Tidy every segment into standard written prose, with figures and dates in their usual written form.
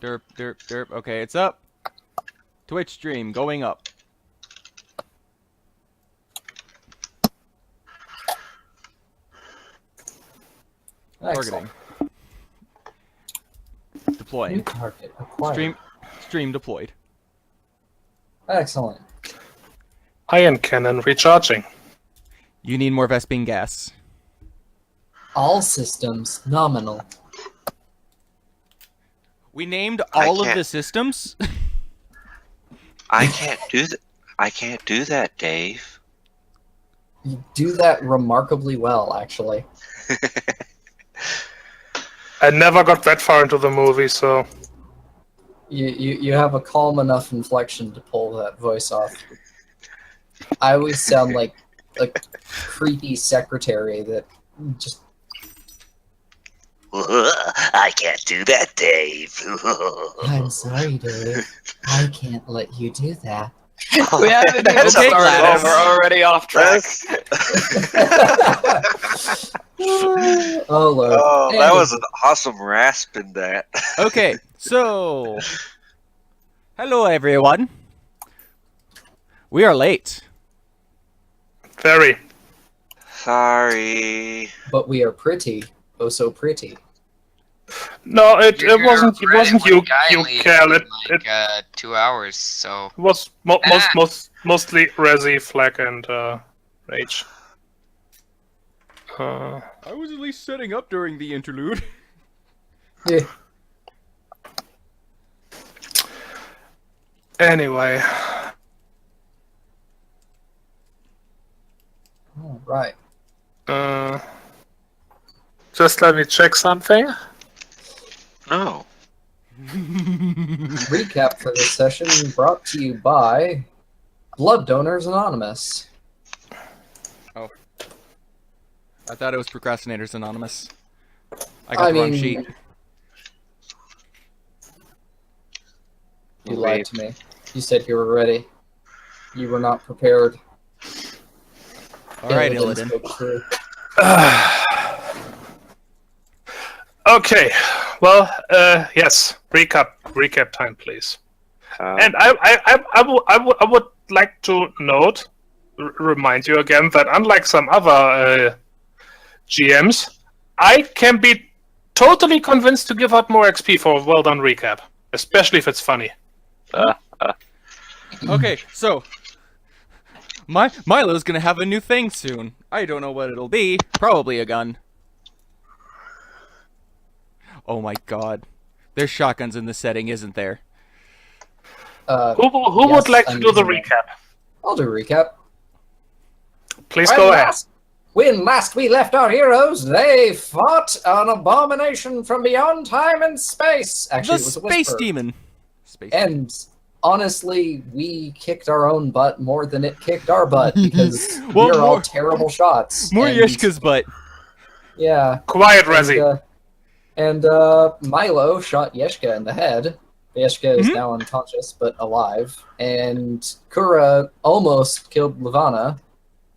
Derp, derp, derp. Okay, it's up. Twitch stream going up. Excellent. Targeting. Deploying. New target acquired. Stream deployed. Excellent. Ion cannon recharging. You need more Vespine gas. All systems nominal. We named all of the systems. I can't do that. I can't do that, Dave. You do that remarkably well, actually. I never got that far into the movie, so... You have a calm enough inflection to pull that voice off. I always sound like a creepy secretary that just... I can't do that, Dave. I'm sorry, Dave. I can't let you do that. We haven't even Okay, started Gladys. and we're already off track. Oh, Lord. Oh, that Andy. was an awesome rasp in that. Okay, so hello everyone. We are late. Very. Sorry. But we are pretty. Oh, so pretty. No, it wasn't you, Cal. It 2 hours, so... was mostly Resi, Flag, and Rage. I was at least setting up during the interlude. Yeah. Anyway. All right. Just let me check something. No. Recap for this session brought to you by Blood Donors Anonymous. Oh. I thought it was Procrastinators Anonymous. I got the wrong sheet. You lied to me. You said you were ready. You were not prepared. Alright, Illidan Illidan. spoke true. Okay, well, yes, recap time, please. And I would like to remind you again that unlike some other GMs, I can be totally convinced to give out more XP for a well done recap, especially if it's funny. Okay, so Milo's gonna have a new thing soon. I don't know what it'll be. Probably a gun. Oh my god. There's shotguns in the setting, isn't there? Who Yes, would like to I'm do the using it. recap? I'll do a recap. Please go ahead. When last we left our heroes, they fought an abomination from beyond time and space. Actually, The it was a space whisper. demon. Space And honestly, we kicked our own butt more than it kicked our butt because Well, we are all more- terrible shots. More and, Yeshka's butt. Yeah. Quiet, Resi. And Milo shot Yeshka in the head. Yeshka is now unconscious, but alive. And Kura almost killed Levana.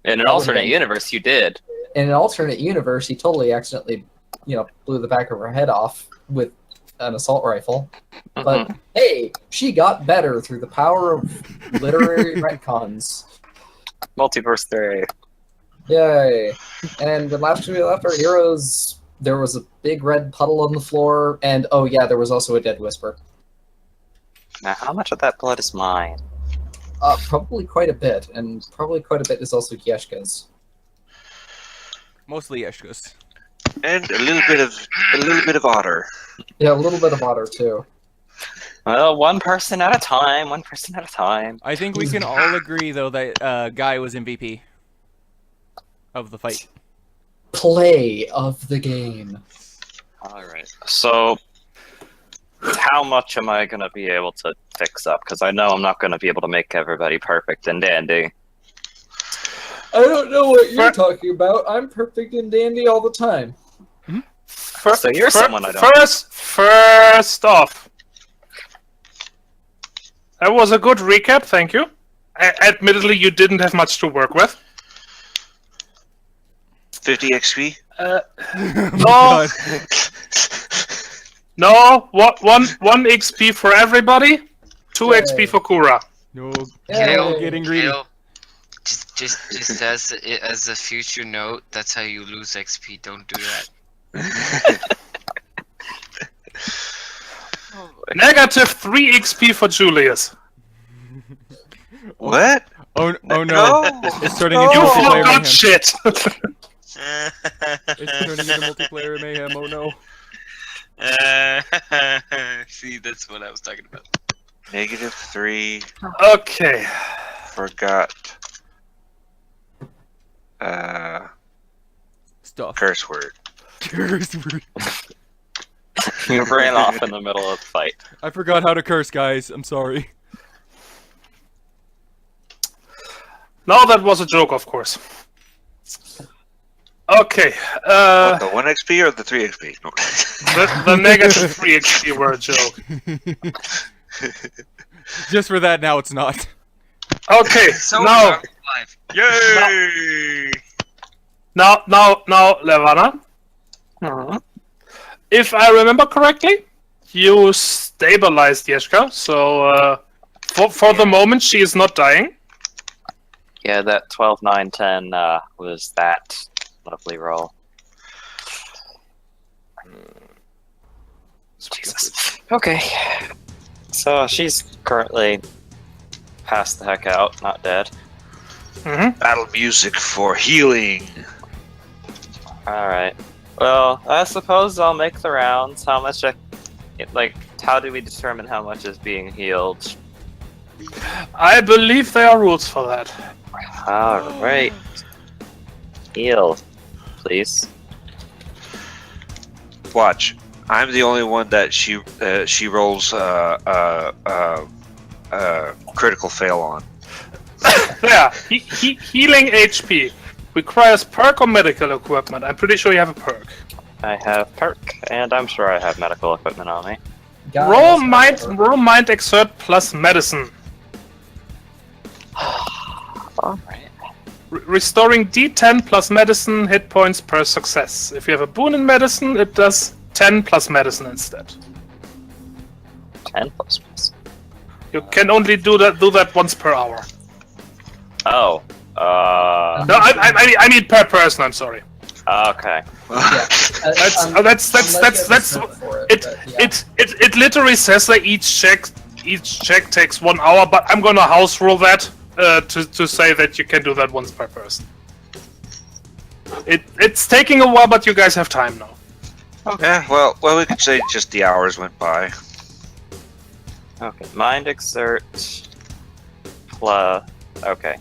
In an alternate universe, you did. In an alternate universe, he totally accidentally, blew the back of her head off with an assault rifle. But hey, she got better through the power of literary retcons. Multiverse 3. Yay! And the last time we left our heroes, there was a big red puddle on the floor, and oh yeah, there was also a dead whisper. Now, how much of that blood is mine? Probably quite a bit, and probably quite a bit is also Yeshka's. Mostly Yeshka's. And a little bit of otter. Yeah, a little bit of otter too. Well, one person at a time, one person at a time. I think we can all agree, though, that Guy was MVP of the fight. Play of the game. Alright, so how much am I going to be able to fix up? Because I know I'm not going to be able to make everybody perfect and dandy. I don't know what you're talking about. I'm perfect and dandy all the time. So you're someone I don't... First off, that was a good recap, thank you. Admittedly, you didn't have much to work with. 50 XP? Oh No, No, one XP for everybody, 2 Yay. XP for Kura. No, Yay. no getting greedy. Kale, just as a future note, that's how you lose XP. Don't do that. Negative 3 XP for Julius. What? Oh no! No. It's turning No. into You multiplayer mayhem. forgot shit. It's turning into multiplayer mayhem. Oh no! See, that's what I was talking about. Negative 3. Okay. Forgot. Stuff. Curse word. Curse word. You ran off in the middle of the fight. I forgot how to curse, guys. I'm sorry. No, that was a joke, of course. Okay. What, the 1 XP or the 3 XP? No. The negative 3 XP were a joke. Just for that, now it's not. Okay. So now, Yay! now, Levana. If I remember correctly, you stabilized Yeshka, so for the moment she is not dying. Yeah, that 12, 9, 10 was that lovely roll. Jesus. Okay. So she's currently passed the heck out, not dead. Mm-hmm. Battle music for healing. Alright. Well, I suppose I'll make the rounds. How much how do we determine how much is being healed? I believe there are rules for that. Alright. Heal, please. Watch. I'm the only one that she rolls critical fail on. Yeah, healing HP. Requires perk or medical equipment. I'm pretty sure you have a perk. I have perk, and I'm sure I have medical equipment on me. Guys, Roll mind exert plus medicine. Alright. Restoring D10 plus medicine hit points per success. If you have a boon in medicine, it does 10 plus medicine instead. 10 plus plus. You can only do that once per hour. Oh. No, I mean per person. I'm sorry. Okay. Yeah. That's it literally says that each check takes 1 hour, but I'm gonna house rule that to say that you can do that once per person. It's taking a while, but you guys have time now. Yeah, well, we could say just the hours went by. Okay. Mind exert plus. Okay.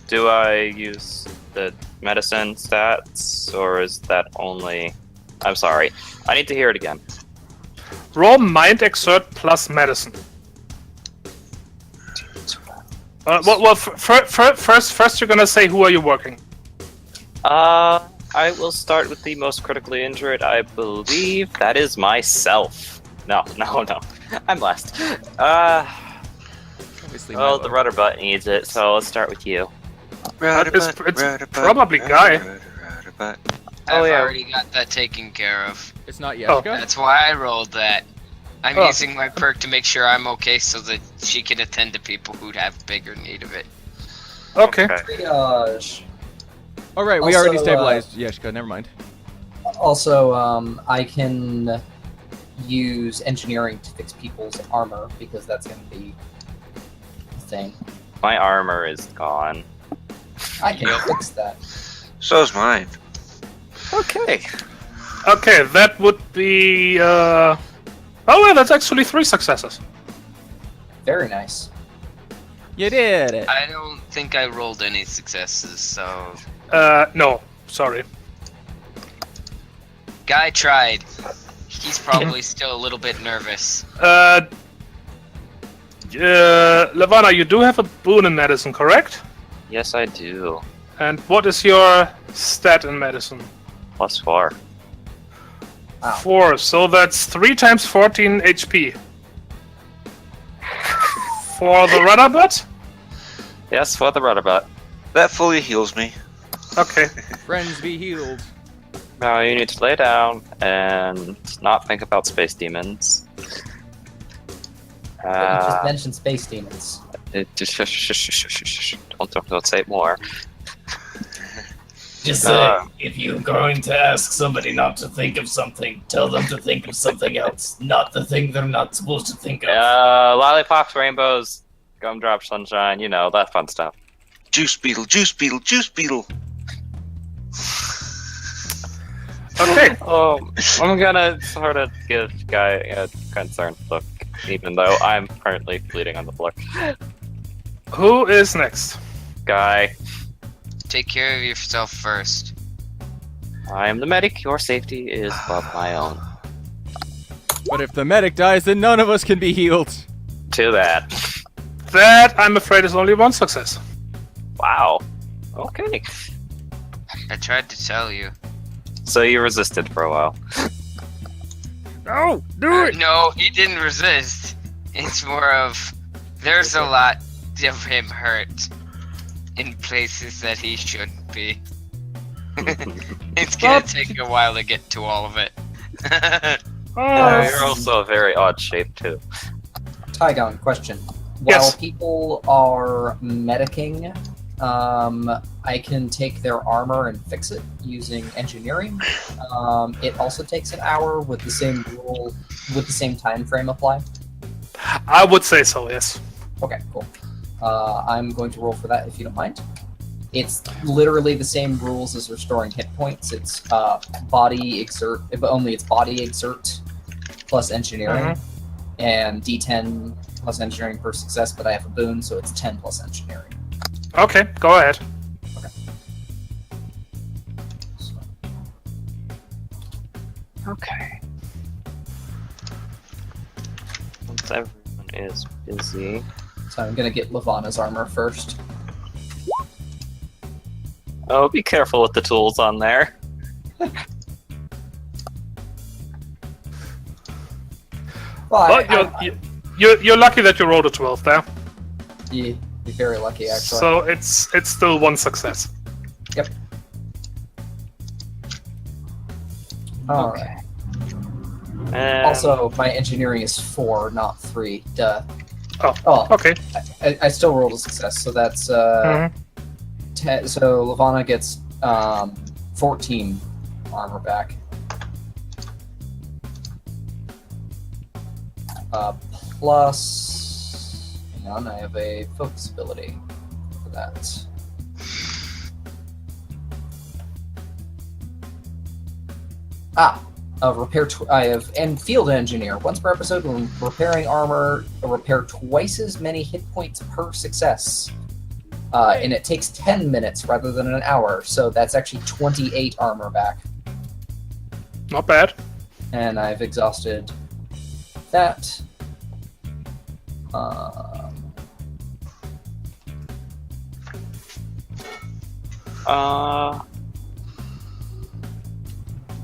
Do I use the medicine stats, or is that only? I'm sorry. I need to hear it again. Roll mind exert plus medicine. First you're gonna say who are you working? I will start with the most critically injured. I believe that is myself. No. I'm last. Obviously, Well, my the vote. rudder butt needs it, so let's start with you. It's probably Guy. Oh, I've yeah. already got that taken care of. It's not Oh. Yeshka. That's why I rolled that. I'm Oh. using my perk to make sure I'm okay so that she can attend to people who'd have bigger need of it. Okay. Triage. All right, we already Also, stabilized Yeshka. Never mind. Also, I can use engineering to fix people's armor because that's going to be a thing. My armor is gone. I can Yep. fix that. So's mine. Okay. Okay, that would be. Oh yeah, that's actually 3 successes. Very nice. You did it. I don't think I rolled any successes, so... No, sorry. Guy tried. He's probably still a little bit nervous. Levana, you do have a boon in medicine, correct? Yes, I do. And what is your stat in medicine? +4. Wow. 4, so that's 3 times 14 HP. For the rudder butt? Yes, for the rudder butt. That fully heals me. Okay. Friends be healed. Now you need to lay down and not think about space demons. But you just mentioned space demons. Don't say it more. Just say, if you're going to ask somebody not to think of something, tell them to think of something else, not the thing they're not supposed to think of. Lollipops, rainbows, gumdrop, sunshine, you know, that fun stuff. Juice beetle, juice beetle, juice beetle. Okay. I'm gonna sort of give Guy a concerned look, even though I'm currently bleeding on the floor. Who is next? Guy, Take care of yourself first. I am the medic. Your safety is above my own. But if the medic dies, then none of us can be healed. To that. That, I'm afraid, is only one success. Wow. Okay. I tried to tell you. So you resisted for a while. No, do it. No, he didn't resist. It's more of there's a lot of him hurt in places that he shouldn't be. It's gonna take a while to get to all of it. You're also a very odd shape too. Tygon, question. Yes. While people are medicing, I can take their armor and fix it using engineering. It also takes an hour with the same rule, with the same time frame applied. I would say so, yes. Okay, cool. I'm going to roll for that if you don't mind. It's literally the same rules as restoring hit points. It's body exert, but only it's body exert plus engineering, and D10 plus engineering per success. But I have a boon, so it's 10 plus engineering. Okay, go ahead. Okay. Once everyone is busy. So I'm gonna get Lavana's armor first. Oh, be careful with the tools on there. Well, You're lucky that you rolled a 12 there. you're very lucky, actually. So it's still one success. Yep. Alright. And Also, my engineering is 4, not 3. Duh. Oh, okay. I still rolled a success, so that's so Lavana gets 14 armor back. Plus, hang on, I have a focus ability for that. I have and field engineer. Once per episode, when repairing armor, repair twice as many hit points per success. And it takes 10 minutes rather than an hour, so that's actually 28 armor back. Not bad. And I've exhausted that.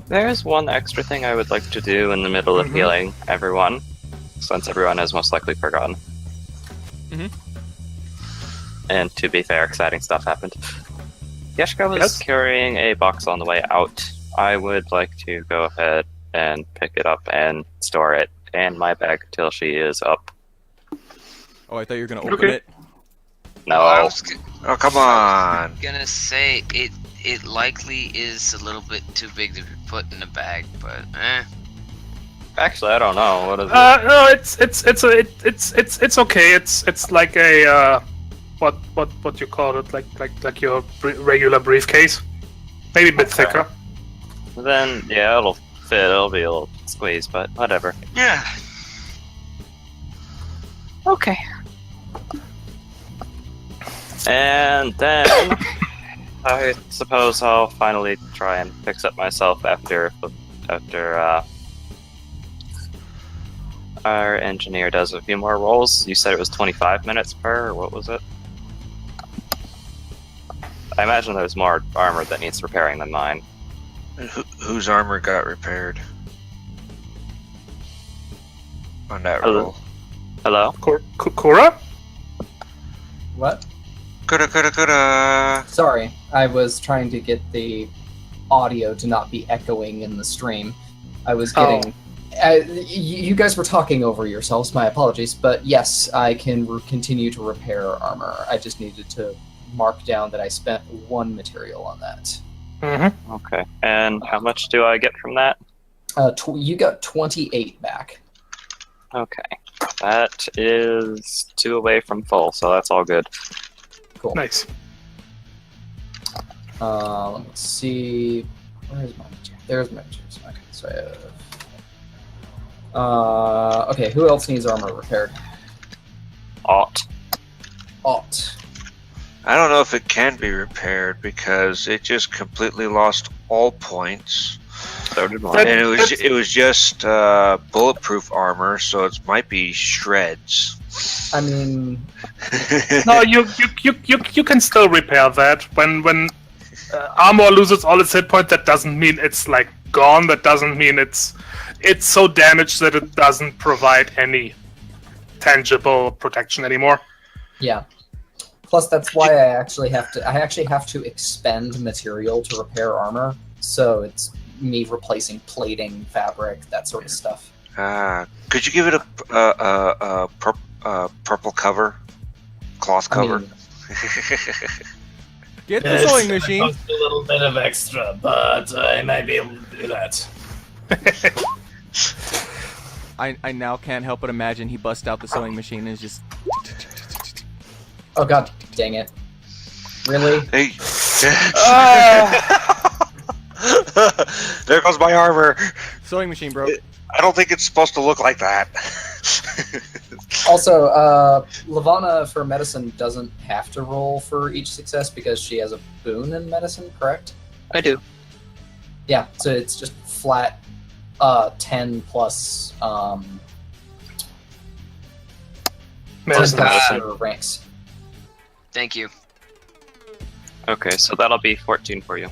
There's one extra thing I would like to do in the middle of healing everyone, since everyone has most likely forgotten. And to be fair, exciting stuff happened. Yeshka was carrying a box on the way out. I would like to go ahead and pick it up and store it in my bag till she is up. Oh, I thought you were gonna open it. No. I was Oh, come on. gonna say it likely is a little bit too big to be put in a bag, but Actually, I don't know. What is it? No, it's okay. It's like a what you call it, like your regular briefcase, maybe a bit thicker. Then yeah, it'll fit. It'll be a little squeezed, but whatever. Yeah. Okay. And then I suppose I'll finally try and fix up myself after our engineer does a few more rolls. You said it was 25 minutes per, or what was it? I imagine there's more armor that needs repairing than mine. Whose armor got repaired? On that Hello? roll. Hello? Kura? What? Coulda. Sorry, I was trying to get the audio to not be echoing in the stream. I was getting. You guys were talking over yourselves. My apologies, but yes, I can continue to repair armor. I just needed to mark down that I spent 1 material on that. Mm-hmm. Okay. And how much do I get from that? You got 28 back. Okay. That is 2 away from full, so that's all good. Cool. Nice. Let's see. Where's my material? There's my materials. Okay, so I have. Okay, who else needs armor repaired? Ought. Ought. I don't know if it can be repaired because it just completely lost all points. So did mine. That- And it was just bulletproof armor, so it might be shreds. I mean, No, you can still repair that. When armor loses all its hit point, that doesn't mean it's like gone. That doesn't mean it's so damaged that it doesn't provide any tangible protection anymore. yeah. Plus, that's why I actually have to expend material to repair armor. So it's me replacing plating, fabric, that sort of stuff. Could you give it a purple cover, cloth cover? I mean, Get the Yes, sewing it machine. costs a little bit of extra, but I might be able to do that. I now can't help but imagine he busts out the sewing machine and is just. oh god, dang it! Really? Hey. There goes my armor. Sewing machine broke. I don't think it's supposed to look like that. Also, Lavana for medicine doesn't have to roll for each success because she has a boon in medicine, correct? I do. Yeah, so it's just flat 10 plus 10 Medicine. plus your ranks. Thank you. Okay, so that'll be 14 for you.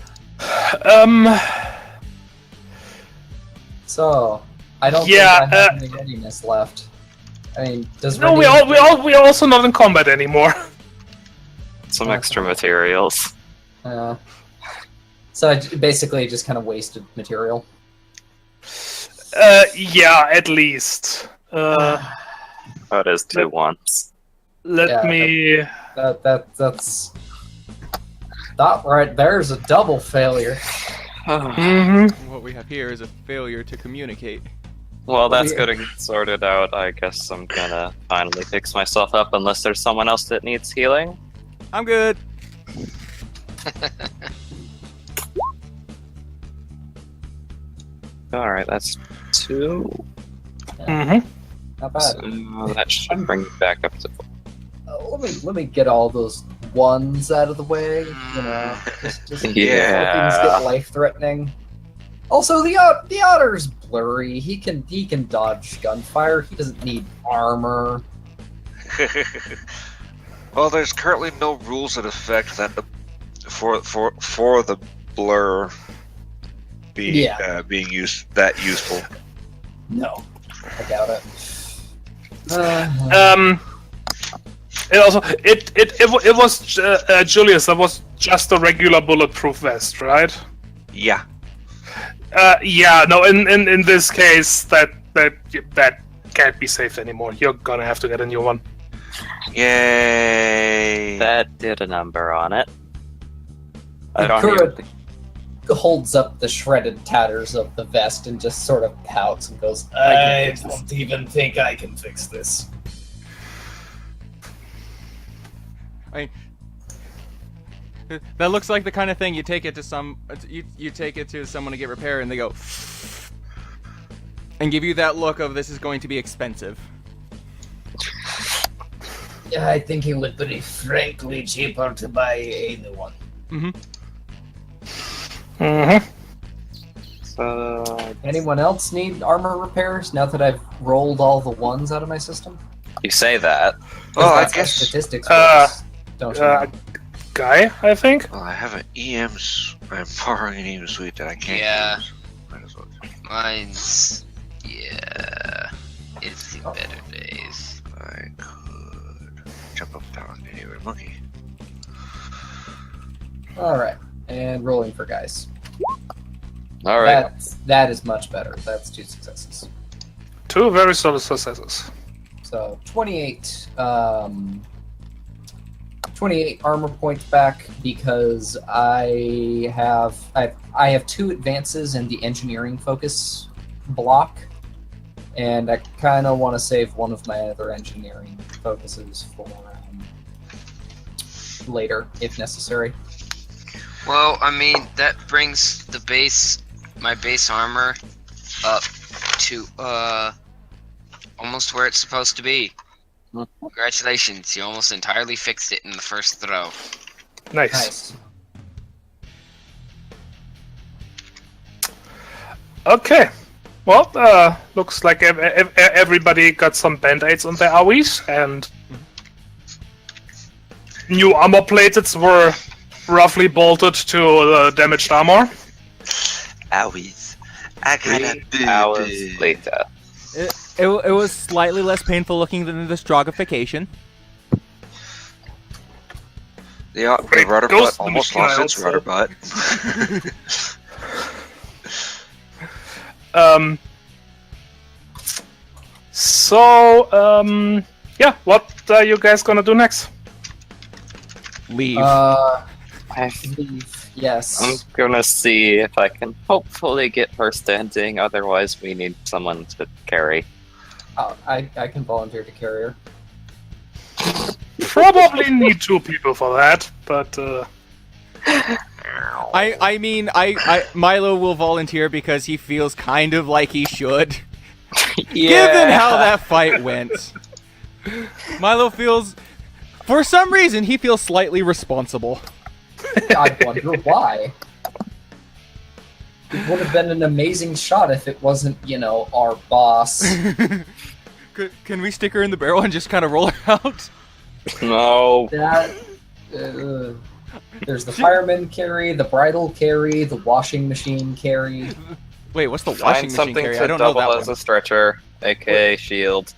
So I don't Yeah, think I have any readiness left. I mean, does No, we readiness- are also not in combat anymore. Some extra materials. So I basically just kind of wasted material. Yeah, at least. That is 2 once. Let Yeah, me. That's that right there's a double failure. Mm-hmm. What we have here is a failure to communicate. Well, that's Yeah. getting sorted out. I guess I'm gonna finally fix myself up unless there's someone else that needs healing. I'm good. Alright, that's 2. Mm-hmm. Not bad. So that should bring me back up to. Let me get all those ones out of the way. You know, just before things Yeah. get life threatening. Also, the otter's blurry. He can dodge gunfire. He doesn't need armor. Well, there's currently no rules that affect that for the blur being being useful. No, I doubt it. It also it was Julius. That was just a regular bulletproof vest, right? Yeah. Yeah. No. In this case, that can't be safe anymore. You're gonna have to get a new one. Yay. That did a number on it. I And don't Kura even. holds up the shredded tatters of the vest and just sort of pouts and goes, I don't even think I can fix this. That looks like the kind of thing you take it to you take it to someone to get repaired and they go and give you that look of this is going to be expensive. Yeah, I think it would be frankly cheaper to buy a new one. Mm-hmm. Mm-hmm. So anyone else need armor repairs now that I've rolled all the ones out of my system? you say that. Oh, I That's how guess. statistics works, don't you know? Guy, I think. Well, I have an EM's. I'm borrowing an EM suite that I can't Yeah. use. Might as well. Mine's it's the better days. I could jump up down anywhere, monkey. Alright, and rolling for guys. All right. That is much better. That's 2 successes. 2 very solid successes. So 28. 28 armor points back because I have 2 advances in the engineering focus block, and I kind of want to save one of my other engineering focuses for later if necessary. Well, I mean, that brings my base armor up to almost where it's supposed to be. Congratulations, you almost entirely fixed it in the first throw. Nice. Okay. Well, looks like everybody got some band-aids on their AoEs, and new armor plates were roughly bolted to the damaged armor. Owies. I got a 3 hours later. It was slightly less painful looking than the Stroggification. The rudder Goes butt the almost machine lost its also. rudder butt. Yeah, what are you guys gonna do next? Leave. Leave. Yes. I'm gonna see if I can hopefully get her standing. Otherwise, we need someone to carry. I can volunteer to carry her. Probably need 2 people for that, but I mean, Milo will volunteer because he feels kind of like he should. Given how that fight went. Milo feels, for some reason, he feels slightly responsible. I wonder why. It would have been an amazing shot if it wasn't, our boss. Can we stick her in the barrel and just kind of roll her out? No. That, there's the fireman carry, the bridal carry, the washing machine carry. Wait, what's the washing Find machine something carry? to I don't know double that as one. a stretcher, aka shield.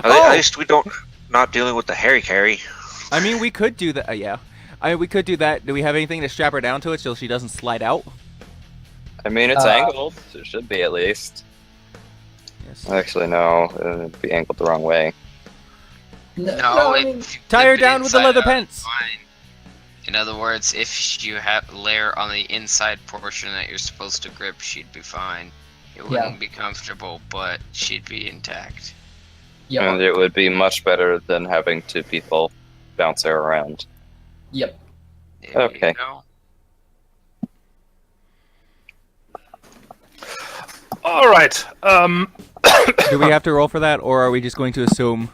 At least we don't not dealing with the hairy carry. I mean, we could do that. Yeah. We could do that. Do we have anything to strap her down to it so she doesn't slide out? I mean, it's angled. It should be at least. Yes. Actually, no. It'd be angled the wrong way. No, I mean, if you Tie flip her it down with the inside leather out, pants. fine. In other words, if you have layer on the inside portion that you're supposed to grip, she'd be fine. It wouldn't be comfortable, but she'd be intact. Yep. And it would be much better than having 2 people bounce her around. Yep. There Okay. You go. alright. Do we have to roll for that, or are we just going to assume?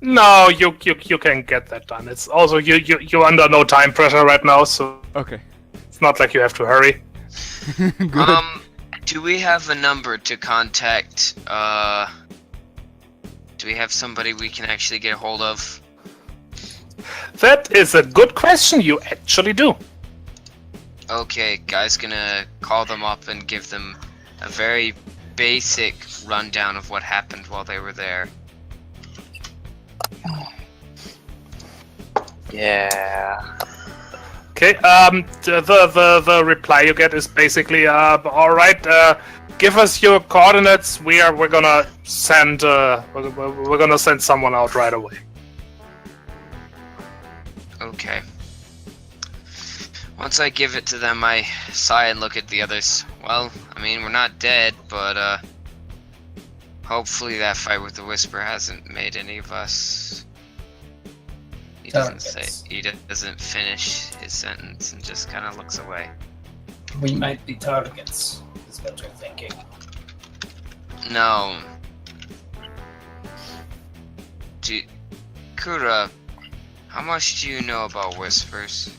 No, you can get that done. It's also you're under no time pressure right now, so Okay. it's not like you have to hurry. Good. Do we have a number to contact? Do we have somebody we can actually get a hold of? That is a good question. You actually do. Okay, guy's gonna call them up and give them a very basic rundown of what happened while they were there. Yeah. Okay. The reply you get is basically all right. Give us your coordinates. We're gonna send we're gonna send someone out right away. Okay. Once I give it to them, I sigh and look at the others. Well, I mean, we're not dead, but hopefully that fight with the Whisper hasn't made any of us. He doesn't Targets. say. He doesn't finish his sentence and just kind of looks away. We might be targets, is what you're thinking. No. Kura, how much do you know about Whispers?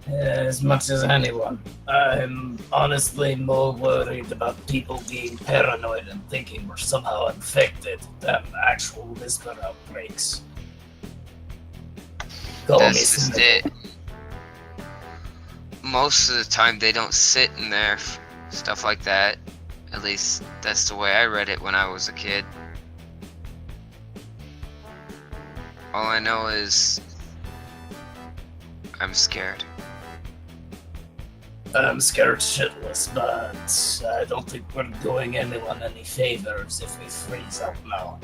As much as anyone. I'm honestly more worried about people being paranoid and thinking we're somehow infected than actual whisper outbreaks. Call me That's just cynical. it. Most of the time they don't sit in there, stuff like that. At least that's the way I read it when I was a kid. All I know is I'm scared. I'm scared shitless, but I don't think we're doing anyone any favors if we freeze up now.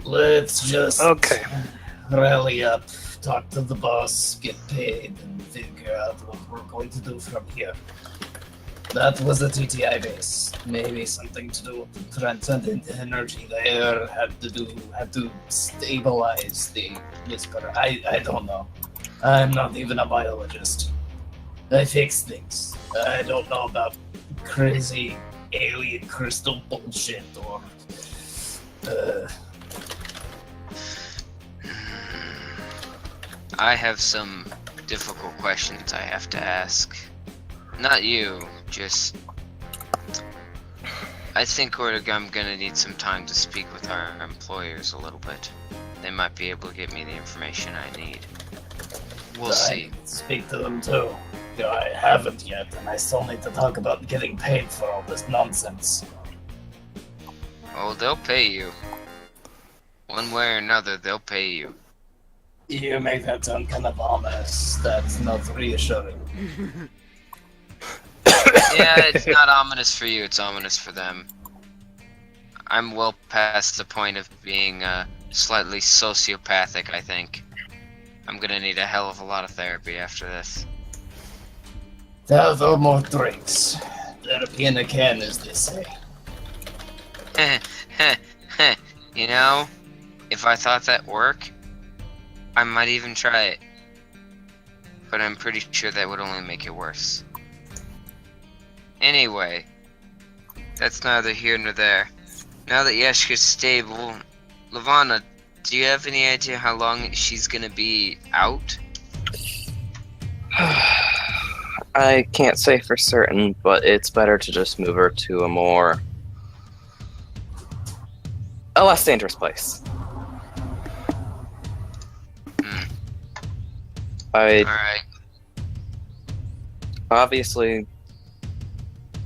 Let's just rally up, talk to the boss, get paid, and figure out what we're going to do from here. That was the TTI base. Maybe something to do with the transcendent energy there. Had to stabilize the Whisper. I don't know. I'm not even a biologist. I fix things. I don't know about crazy alien crystal bullshit or I have some difficult questions I have to ask. Not you, just... I think I'm gonna need some time to speak with our employers a little bit. They might be able to give me the information I need. We'll see. Speak to them too. I haven't yet, and I still need to talk about getting paid for all this nonsense. Oh, they'll pay you. One way or another, they'll pay you. You make that sound kind of ominous. That's not reassuring. Yeah, it's not ominous for you, it's ominous for them. I'm well past the point of being slightly sociopathic, I think. I'm gonna need a hell of a lot of therapy after this. Have no more drinks. Therapy in a can, as they say. You know, if I thought that worked, I might even try it. But I'm pretty sure that would only make it worse. Anyway, that's neither here nor there. Now that Yeshka's stable, Lavana, do you have any idea how long she's gonna be out? I can't say for certain, but it's better to just move her to a less dangerous place. Alright. Obviously,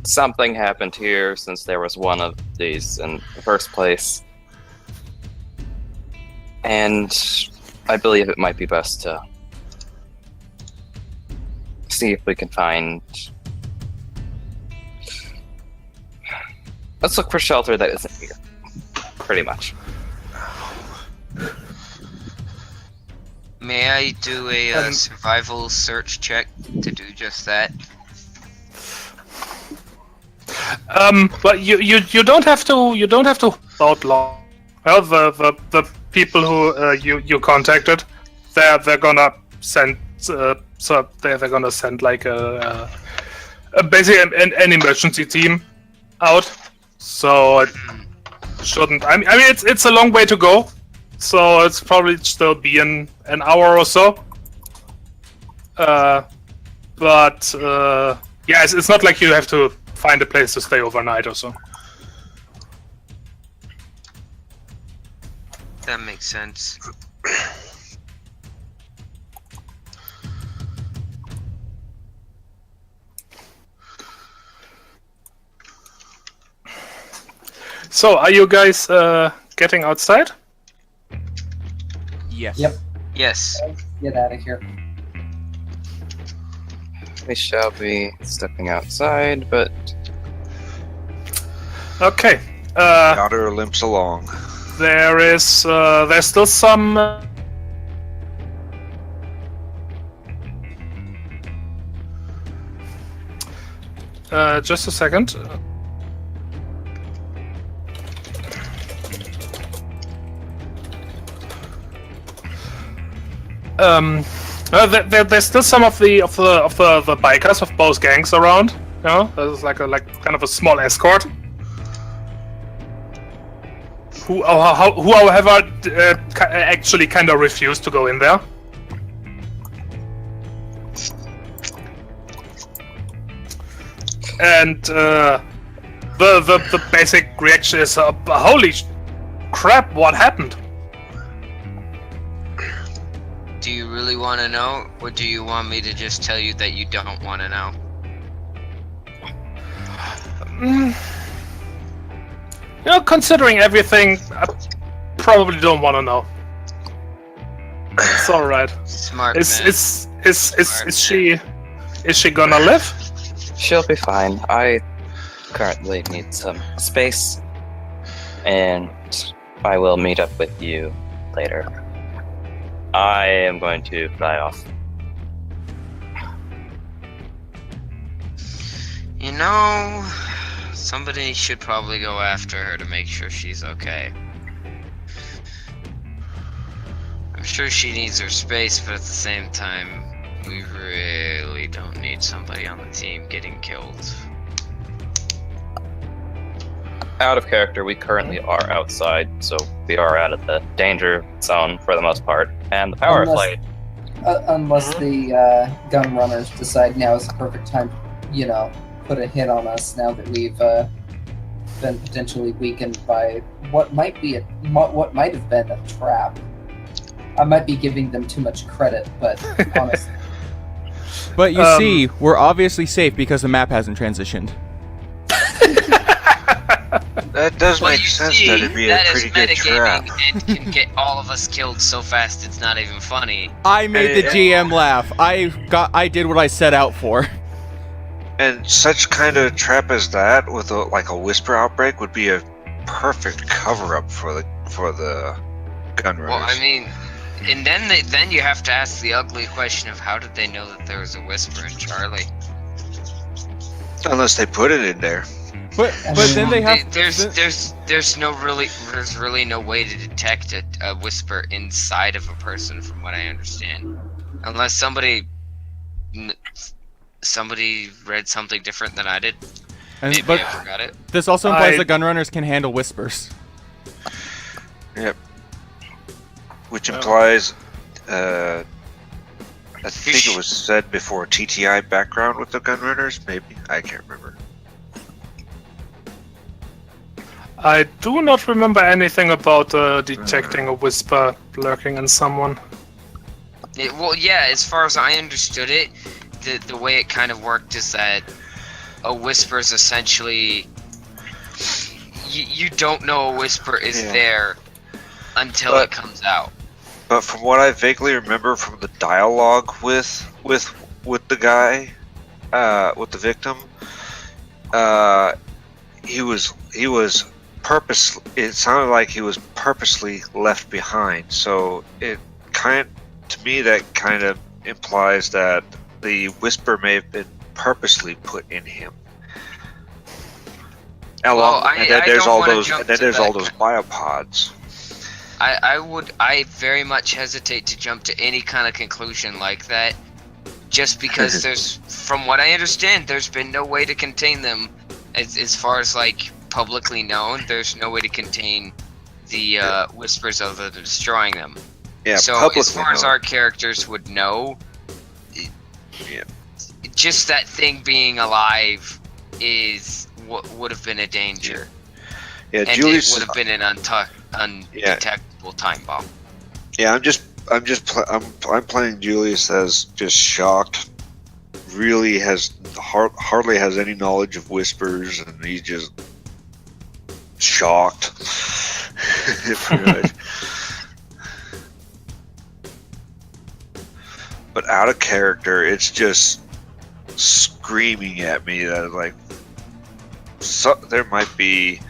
something happened here since there was one of these in the first place. And I believe it might be best to see if we can find... Let's look for shelter that isn't here. Pretty much. May I do a survival search check to do just that? But you don't have to outlaw. Well, the people who you contacted, they're gonna send they're gonna send like a basically an emergency team out. So it shouldn't. I mean it's a long way to go. So it's probably still be an hour or so. But yeah, it's not like you have to find a place to stay overnight or so. That makes sense. So, are you guys getting outside? Yes. Yep. Yes. Let's get out of here. We shall be stepping outside, but... Okay. Otter limps along. There's still some... just a second. There's still some of the bikers of both gangs around. You know, there's like kind of a small escort. Who however, actually kind of refused to go in there. And the basic reaction is, holy crap! What happened? Do you really want to know, or do you want me to just tell you that you don't want to know? You know, considering everything, I probably don't want to know. It's all right. Smart Is man. she gonna live? She'll be fine. I currently need some space, and I will meet up with you later. I am going to fly off. You know, somebody should probably go after her to make sure she's okay. I'm sure she needs her space, but at the same time, we really don't need somebody on the team getting killed. Out of character, we currently are outside, so we are out of the danger zone for the most part. And the power flight. Unless the gun runners decide now is the perfect time to, put a hit on us now that we've been potentially weakened by what might have been a trap. I might be giving them too much credit, but honestly. But you see, we're obviously safe because the map hasn't transitioned. That does make sense. That'd be a pretty good trap. And can get all of us killed so fast it's not even funny. I made the GM laugh. I did what I set out for. And such kind of trap as that, with a whisper outbreak, would be a perfect cover-up for the gun runners. Well, I mean, and then you have to ask the ugly question of how did they know that there was a whisper in Charlie? Unless they put it in there. But then they have there's really no way to detect a whisper inside of a person, from what I understand, unless somebody read something different than I did. Maybe I forgot it. This also implies that gunrunners can handle whispers. Yep. Which implies, I think it was said before, TTI background with the gunrunners. Maybe, I can't remember. I do not remember anything about detecting a whisper lurking in someone. As far as I understood it, the way it kind of worked is that a whisper is essentially you don't know a whisper is there until it comes out. But from what I vaguely remember from the dialogue with the guy, with the victim, it sounded like he was purposely left behind. So to me that kind of implies that the whisper may have been purposely put in him. And then there's all those biopods. I very much hesitate to jump to any kind of conclusion like that, just because from what I understand, there's been no way to contain them, as far as publicly known. There's no way to contain the whispers other than destroying them. Yeah. So as far as our characters would know, just that thing being alive is what would have been a danger. Yeah, and Julius, it would have been an undetectable time bomb. Yeah, I'm playing Julius as just shocked. Really hardly has any knowledge of whispers, and he's just shocked. But out of character, it's just screaming at me that there might be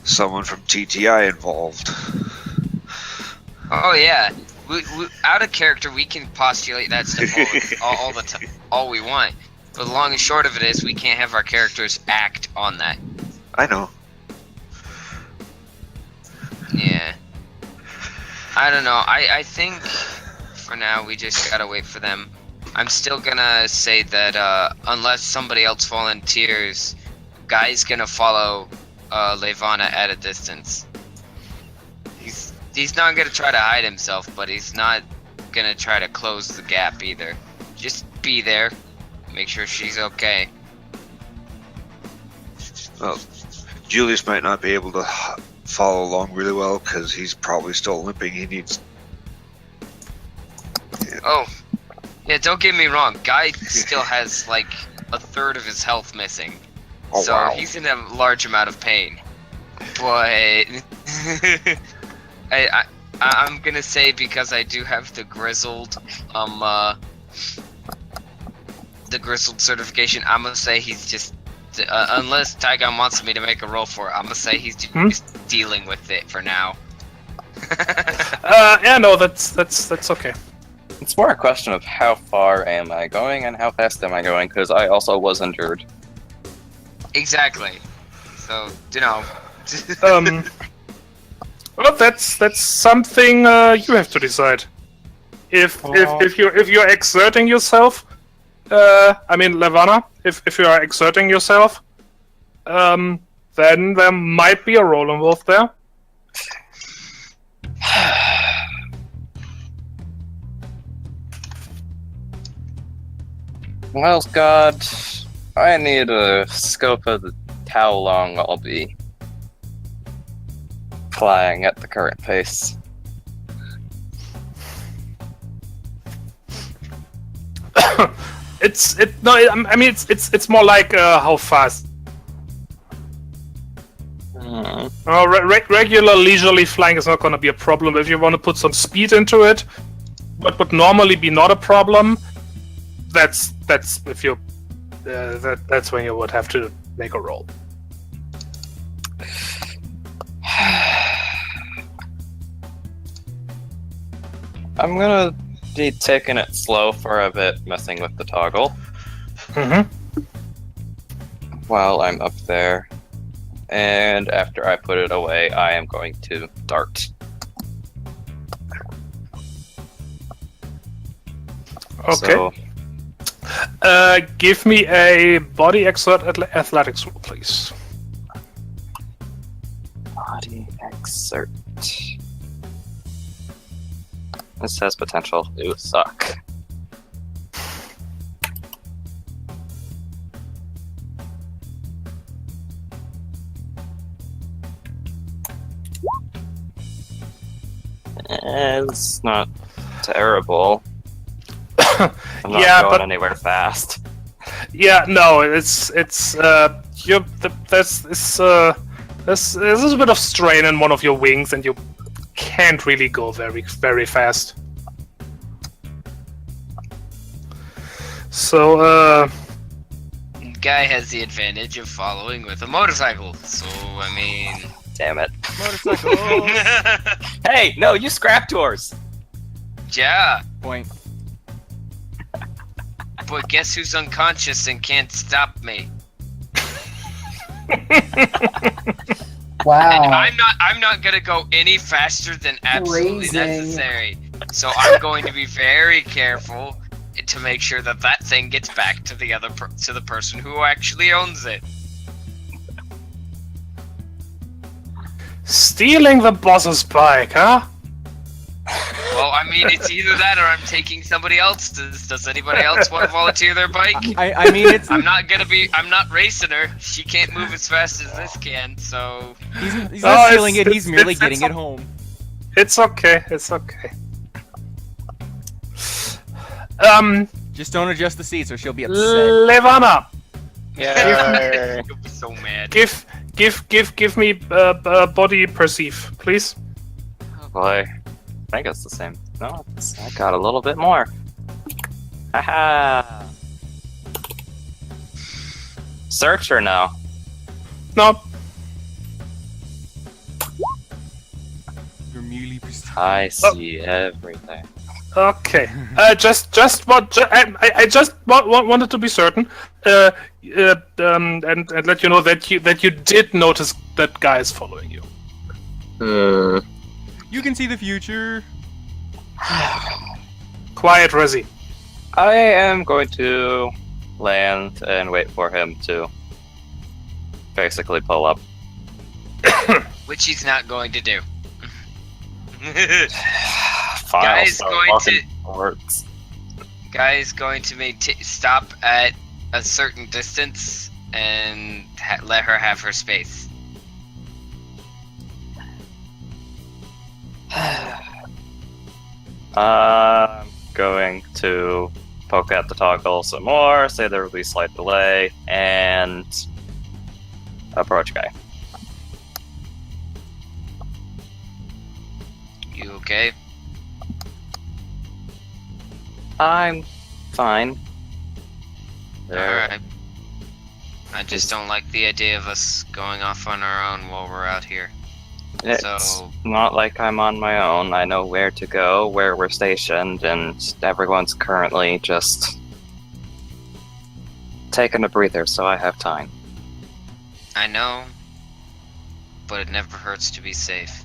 someone from TTI involved. Oh yeah, we out of character we can postulate that stuff all the time, all we want. But the long and short of it is we can't have our characters act on that. I know. Yeah. I don't know. I think for now we just gotta wait for them. I'm still gonna say that unless somebody else volunteers, Guy's gonna follow Levana at a distance. He's not gonna try to hide himself, but he's not gonna try to close the gap either. Just be there, make sure she's okay. Well, Julius might not be able to follow along really well because he's probably still limping. He needs Oh, yeah. Don't get me wrong. Guy still has like a third of his health missing, so wow. he's in a large amount of pain. But I'm gonna say, because I do have the grizzled certification, I'm gonna say he's just unless Tygon wants me to make a roll for it, I'm gonna say he's just dealing with it for now. Yeah, no, that's okay. It's more a question of how far am I going and how fast am I going, because I also was injured. Exactly. So, you know. Well, that's something you have to decide. If you're exerting yourself, I mean Levana, if you are exerting yourself, then there might be a roll involved there. Well, God, I need a scope of how long I'll be flying at the current pace. It's more like how fast. Regular leisurely flying is not going to be a problem. If you want to put some speed into it, what would normally be not a problem, that's if you that's when you would have to make a roll. I'm gonna be taking it slow for a bit, messing with the toggle while I'm up there. And after I put it away, I am going to dart. Okay. So, Give me a body exert athletics roll, please. body exert. This has potential to suck. It's not terrible. I'm not going anywhere fast. Yeah, no, there's a bit of strain in one of your wings, and you can't really go very, very fast. So, Guy has the advantage of following with a motorcycle, so I mean. Damn it. Motorcycle. Hey, no, you scrapped yours. Yeah. Point. But guess who's unconscious and can't stop me? Wow. And I'm not gonna go any faster than absolutely Phrasing. necessary. So I'm going to be very careful to make sure that that thing gets back to the to the person who actually owns it. stealing the boss's bike, huh? Well, I mean, it's either that or I'm taking somebody else's. Does anybody else want to volunteer their bike? I mean, it's. I'm not racing her. She can't move as fast as this can, so. He's not stealing it, he's merely getting it home. It's okay, it's okay. Just don't adjust the seats or she'll be upset. Levana! Yeah. You'll be so mad. Give me body perceive, please. Oh boy. I think it's the same. No, I got a little bit more. Haha. Search or no? No. You're merely perceived. I see everything. Okay. I just wanted to be certain, and let you know that you did notice that guy is following you. You can see the future. Quiet, Resi. I am going to land and wait for him to basically pull up. Which he's not going to do. Fine, Guy's so going walking to- forwards. Guy is going to stop at a certain distance and let her have her space. going to poke at the toggle some more, say there will be slight delay, and approach guy. You okay? I'm fine. Alright. I just don't like the idea of us going off on our own while we're out here. It's So- not like I'm on my own. I know where to go, where we're stationed, and everyone's currently just taking a breather, so I have time. I know, but it never hurts to be safe.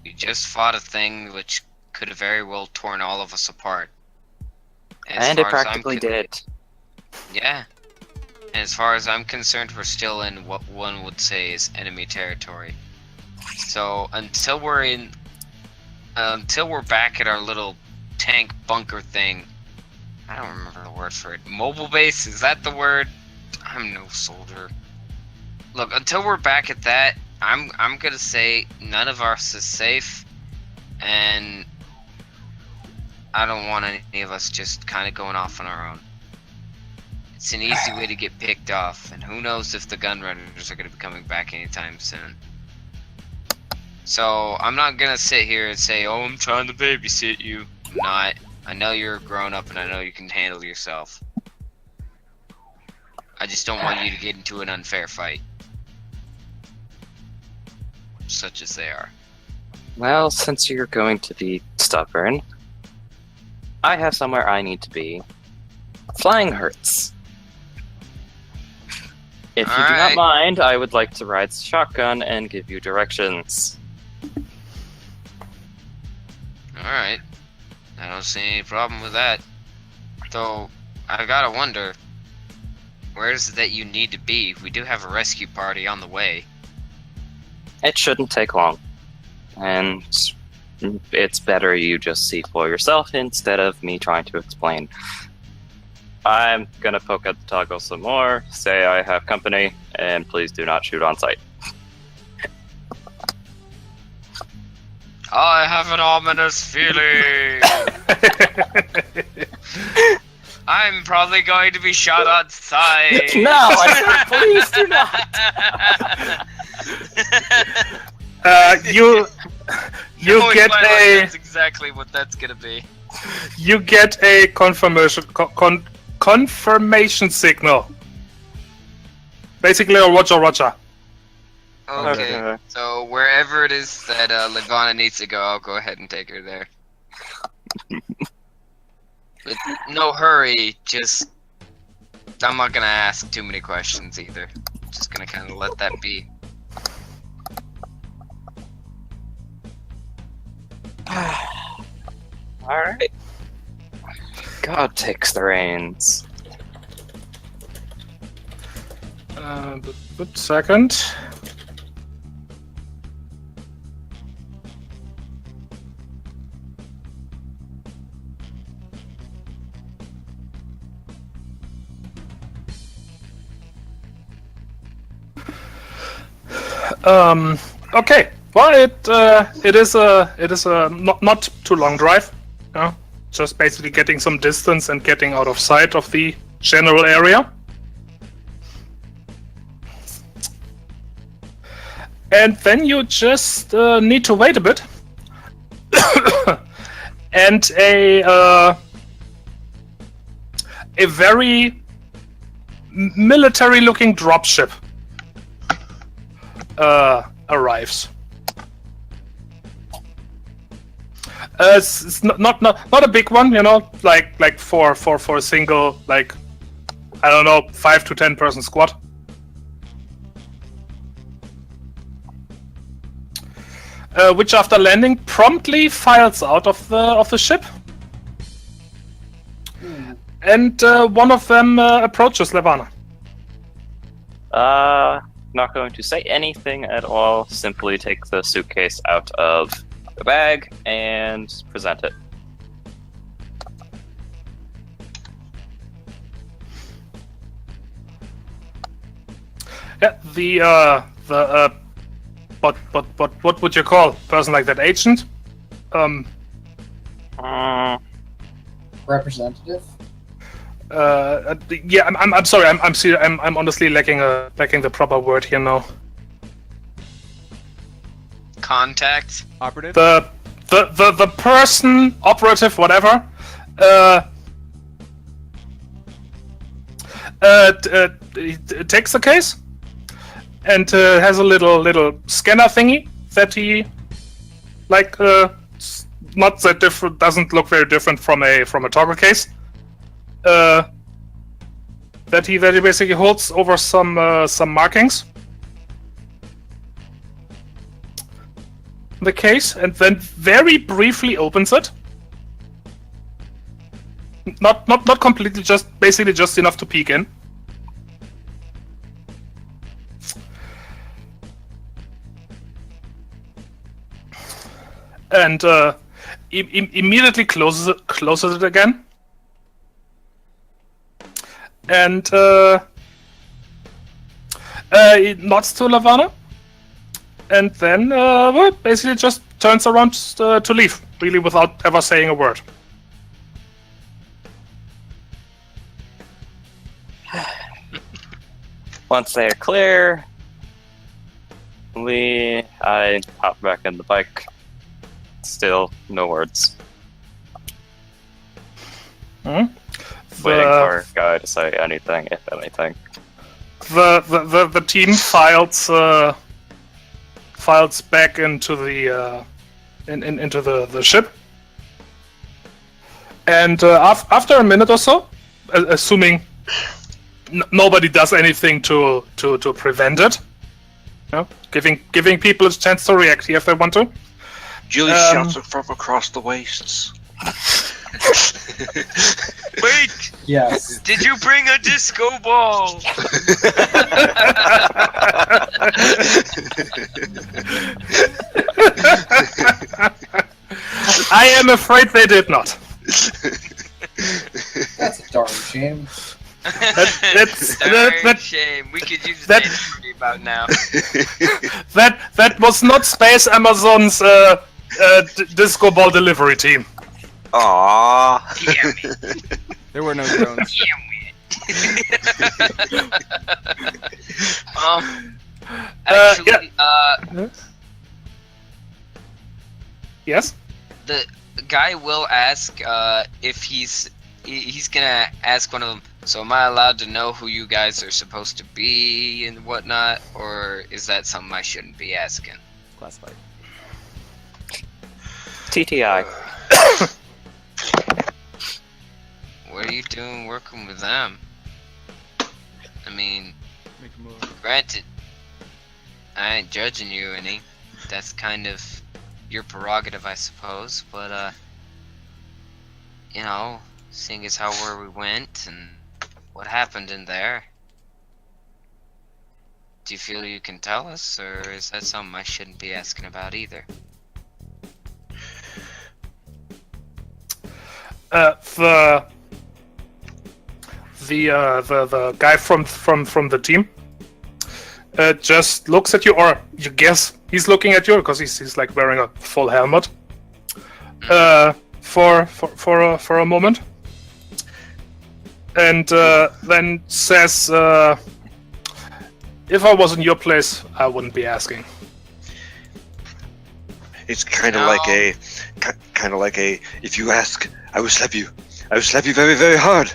We just fought a thing which could have very well torn all of us apart. And it practically did. Yeah. And as far as I'm concerned, we're still in what one would say is enemy territory. So until we're back at our little tank bunker thing, I don't remember the word for it. Mobile base, is that the word? I'm no soldier. Look, until we're back at that, I'm gonna say none of us is safe, and I don't want any of us just kind of going off on our own. It's an easy way to get picked off, and who knows if the gunrunners are going to be coming back anytime soon. So I'm not going to sit here and say, oh, I'm trying to babysit you. I'm not. I know you're a grown-up, and I know you can handle yourself. I just don't want you to get into an unfair fight. Such as they are. Well, since you're going to be stubborn, I have somewhere I need to be. Flying hurts. If you do not Alright. mind, I would like to ride shotgun and give you directions. Alright. I don't see any problem with that. Though, I gotta wonder, where is it that you need to be? We do have a rescue party on the way. It shouldn't take long. And it's better you just see for yourself instead of me trying to explain. I'm gonna poke at the toggle some more, say I have company, and please do not shoot on sight. I have an ominous feeling. I'm probably going to be shot on sight. No, I said, please do not. You Knowing get my luck, a that's exactly what that's gonna be. you get a confirmation signal. Basically, a Roger. Okay, so wherever it is that Levana needs to go, I'll go ahead and take her there. With no hurry, just... I'm not gonna ask too many questions either. Just gonna kind of let that be. Alright. God takes the reins. Good second. Okay. Well, it is a not too long drive. Yeah? Just basically getting some distance and getting out of sight of the general area. And then you just need to wait a bit. And a very military-looking dropship arrives. It's not a big one, you know, like for a single, like, I don't know, 5 to 10 person squad. Which after landing promptly files out of the ship. And one of them approaches Levana. Not going to say anything at all, simply take the suitcase out of the bag and present it. Yeah, what would you call a person like that? Agent? Representative? Yeah, I'm sorry. I'm honestly lacking the proper word here now. Contact. Operative? The person, operative, whatever, takes the case and has a little scanner thingy that he not that different, doesn't look very different from a toggle case. That he basically holds over some markings. The case, and then very briefly opens it. Not completely, just basically just enough to peek in. And immediately closes it again. And it nods to Lavana. And then basically just turns around to leave, really without ever saying a word. Once they are clear, I hop back in the bike. Still no words. Waiting for Guy to say anything, if anything. The team files back into the into the ship, and after a minute or so, assuming nobody does anything to prevent it, giving people a chance to react here if they want to. Julie shouts it from across the wastes. Wait! Yes. Did you bring a disco ball? I am afraid they did not. That's a darn shame. That's a shame. We could use that to about now. That was not Space Amazon's disco ball delivery team. Aww. Damn it. There were no drones. Damn it. Actually, Yes? The guy will ask if he's gonna ask one of them, so am I allowed to know who you guys are supposed to be and whatnot, or is that something I shouldn't be asking? Classified. TTI. What are you doing working with them? I mean, Make a move. granted, I ain't judging you any. That's kind of your prerogative, I suppose, but, you know, seeing as how where we went and what happened in there, do you feel you can tell us, or is that something I shouldn't be asking about either? The guy from the team just looks at you, or you guess he's looking at you because he's like wearing a full helmet. For a moment, and then says, "If I was in your place, I wouldn't be asking." It's kind of like a, if you ask, I will slap you. I will slap you very, very hard.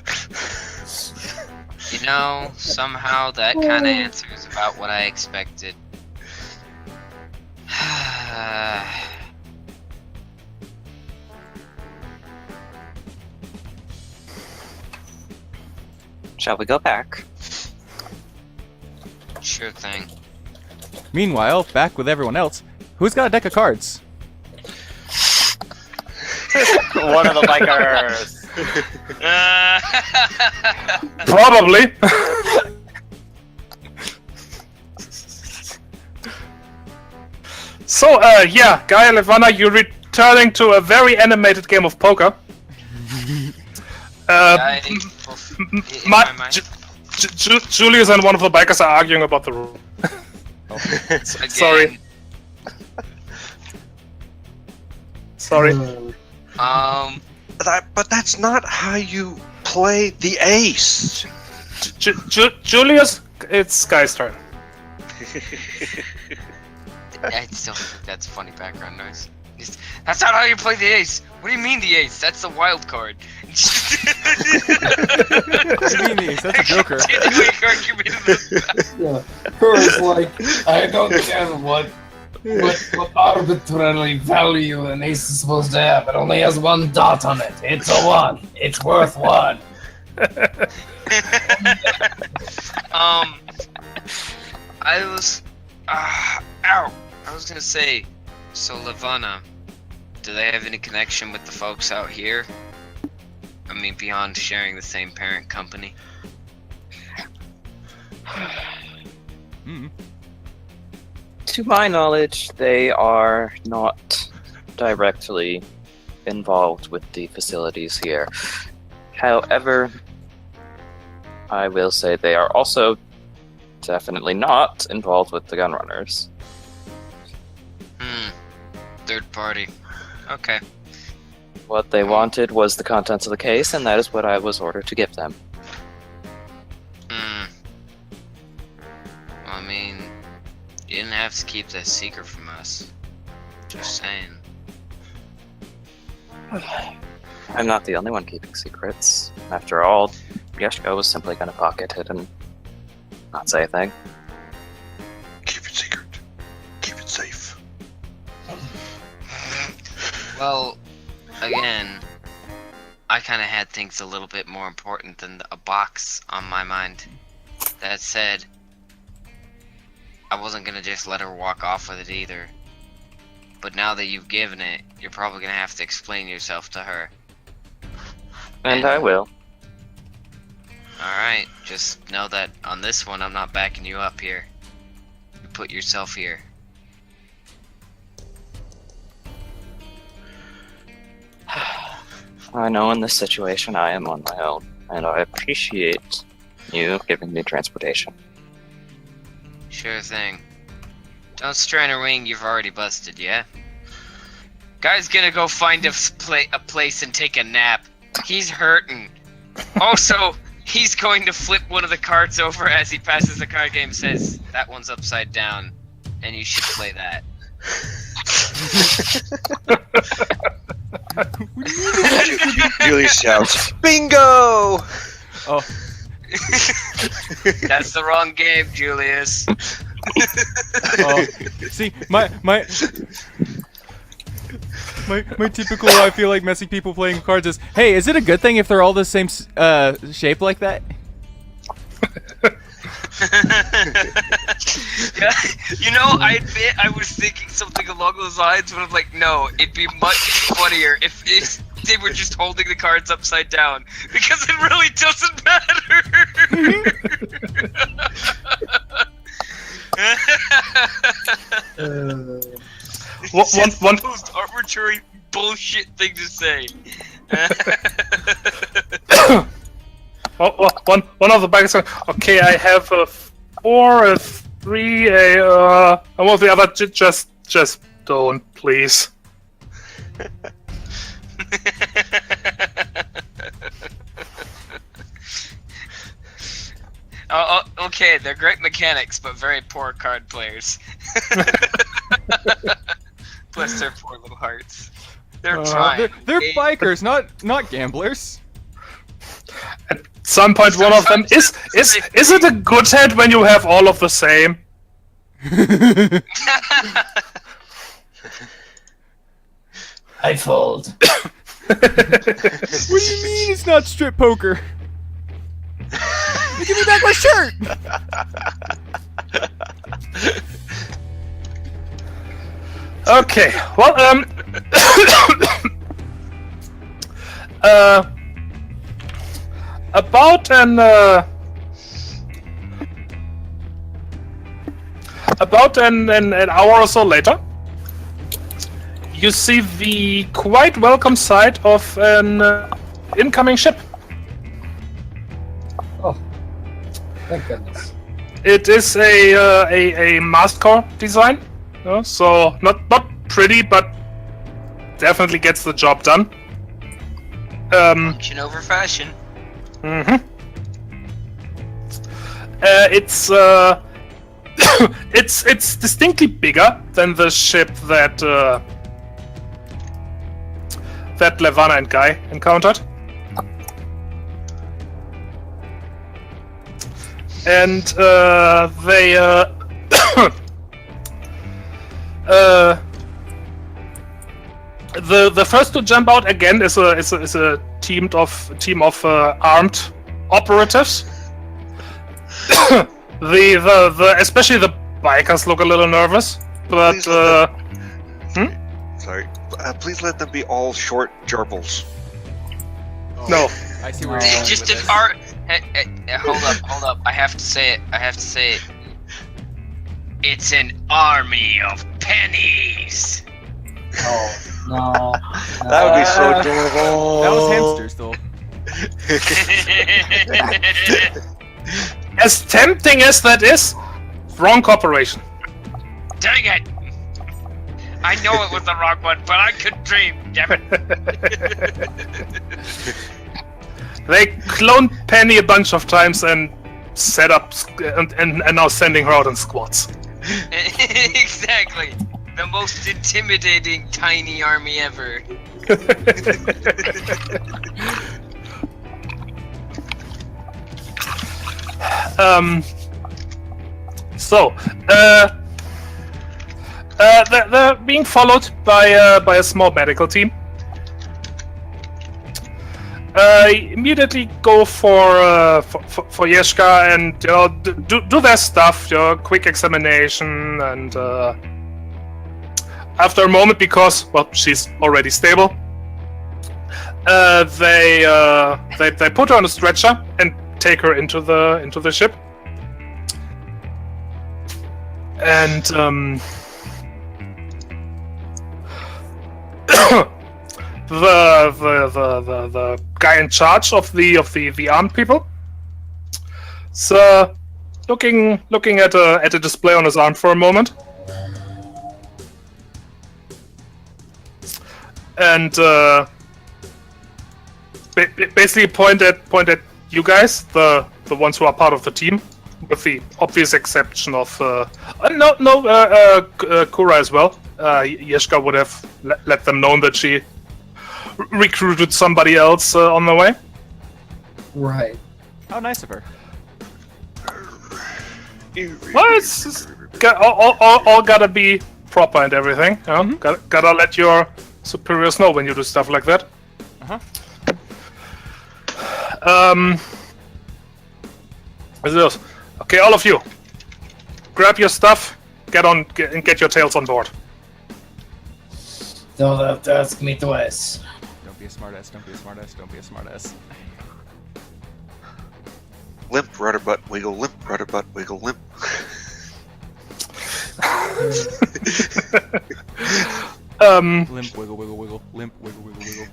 You know, somehow that kind of answer is about what I expected. Shall we go back? Sure thing. Meanwhile, back with everyone else, who's got a deck of cards? One of the bikers. Probably. So, yeah, Guy and Levana, you're returning to a very animated game of poker. Julius and one of the bikers are arguing about the rule. Sorry. But that's not how you play the ace. Julius, it's Sky's turn. I still think that's funny background noise. That's not how you play the ace. What do you mean the ace? That's the wild card. What do you mean the ace? That's a joker. Yeah. Who's like, I don't care what arbitrary value an ace is supposed to have. It only has 1 dot on it. It's a 1. It's worth 1. I was gonna say, so Levana, do they have any connection with the folks out here? I mean, beyond sharing the same parent company? To my knowledge, they are not directly involved with the facilities here. However, I will say they are also definitely not involved with the gunrunners. Third party. Okay. What they wanted was the contents of the case, and that is what I was ordered to give them. I mean, you didn't have to keep that secret from us. Just saying. I'm not the only one keeping secrets. After all, Yeshko was simply going to pocket it and not say a thing. Keep it secret. Keep it safe. Well, again, I kind of had things a little bit more important than a box on my mind. That said, I wasn't gonna just let her walk off with it either. But now that you've given it, you're probably gonna have to explain yourself to her. And I will. Alright, just know that on this one, I'm not backing you up here. You put yourself here. I know in this situation I am on my own, and I appreciate you giving me transportation. Sure thing. Don't strain a wing you've already busted, yeah? Guy's gonna go find a place and take a nap. He's hurting. Also, he's going to flip one of the cards over as he passes the card game, says, that one's upside down, and you should play that. Julie shouts, "Bingo!" Oh. That's the wrong game, Julius. Oh. See, my typical I feel like messy people playing cards is, hey, is it a good thing if they're all the same shape like that? Yeah, you know, I admit I was thinking something along those lines, but I'm like, no, it'd be much funnier if they were just holding the cards upside down, because it really doesn't matter. It's just the most arbitrary bullshit thing to say. One of the bags. Okay, I have a 4, a 3, and what the other? Just don't, please. Okay, they're great mechanics, but very poor card players. Bless their poor little hearts. They're trying. They're bikers, not gamblers. At some point, one of them is it a good head when you have all of the same? I fold. What do you mean it's not strip poker? Give me back my shirt! Okay, well, about an hour or so later, you see the quite welcome sight of an incoming ship. Oh, thank goodness. It is a mastcore design, so not pretty, but definitely gets the job done. Function over fashion. It's it's distinctly bigger than the ship that that Levana and Guy encountered. And they the first to jump out again is a team of armed operatives. the especially the bikers look a little nervous, but Sorry. Please let them be all short gerbils. no. I see where They you're going just with an this. art. Hold up. I have to say it. It's an army of pennies. Oh no. That would be so adorable. That was hamsters, though. As tempting as that is, wrong corporation. Dang it! I know it was the wrong one, but I could dream. Damn it! They cloned Penny a bunch of times and set up and now sending her out in squads. Exactly. The most intimidating tiny army ever. They're being followed by a small medical team. Immediately go for Yeshka and do their stuff, quick examination, and after a moment, because she's already stable, they put her on a stretcher and take her into the ship. And the guy in charge of the armed people, so looking at a display on his arm for a moment, and basically point at you guys, the ones who are part of the team, with the obvious exception of Kura as well. Yeshka would have let them know that she recruited somebody else on the way. Right. How nice of her. Well, it's all gotta be proper and everything. Gotta let your superiors know when you do stuff like that. Okay, all of you, grab your stuff, get your tails on board. Don't have to ask me twice. Don't be a smartass, don't be a smartass, don't be a smartass. Limp, rudder butt, wiggle, limp, rudder butt, wiggle, limp. Limp, wiggle, wiggle, wiggle. Limp, wiggle, wiggle, wiggle.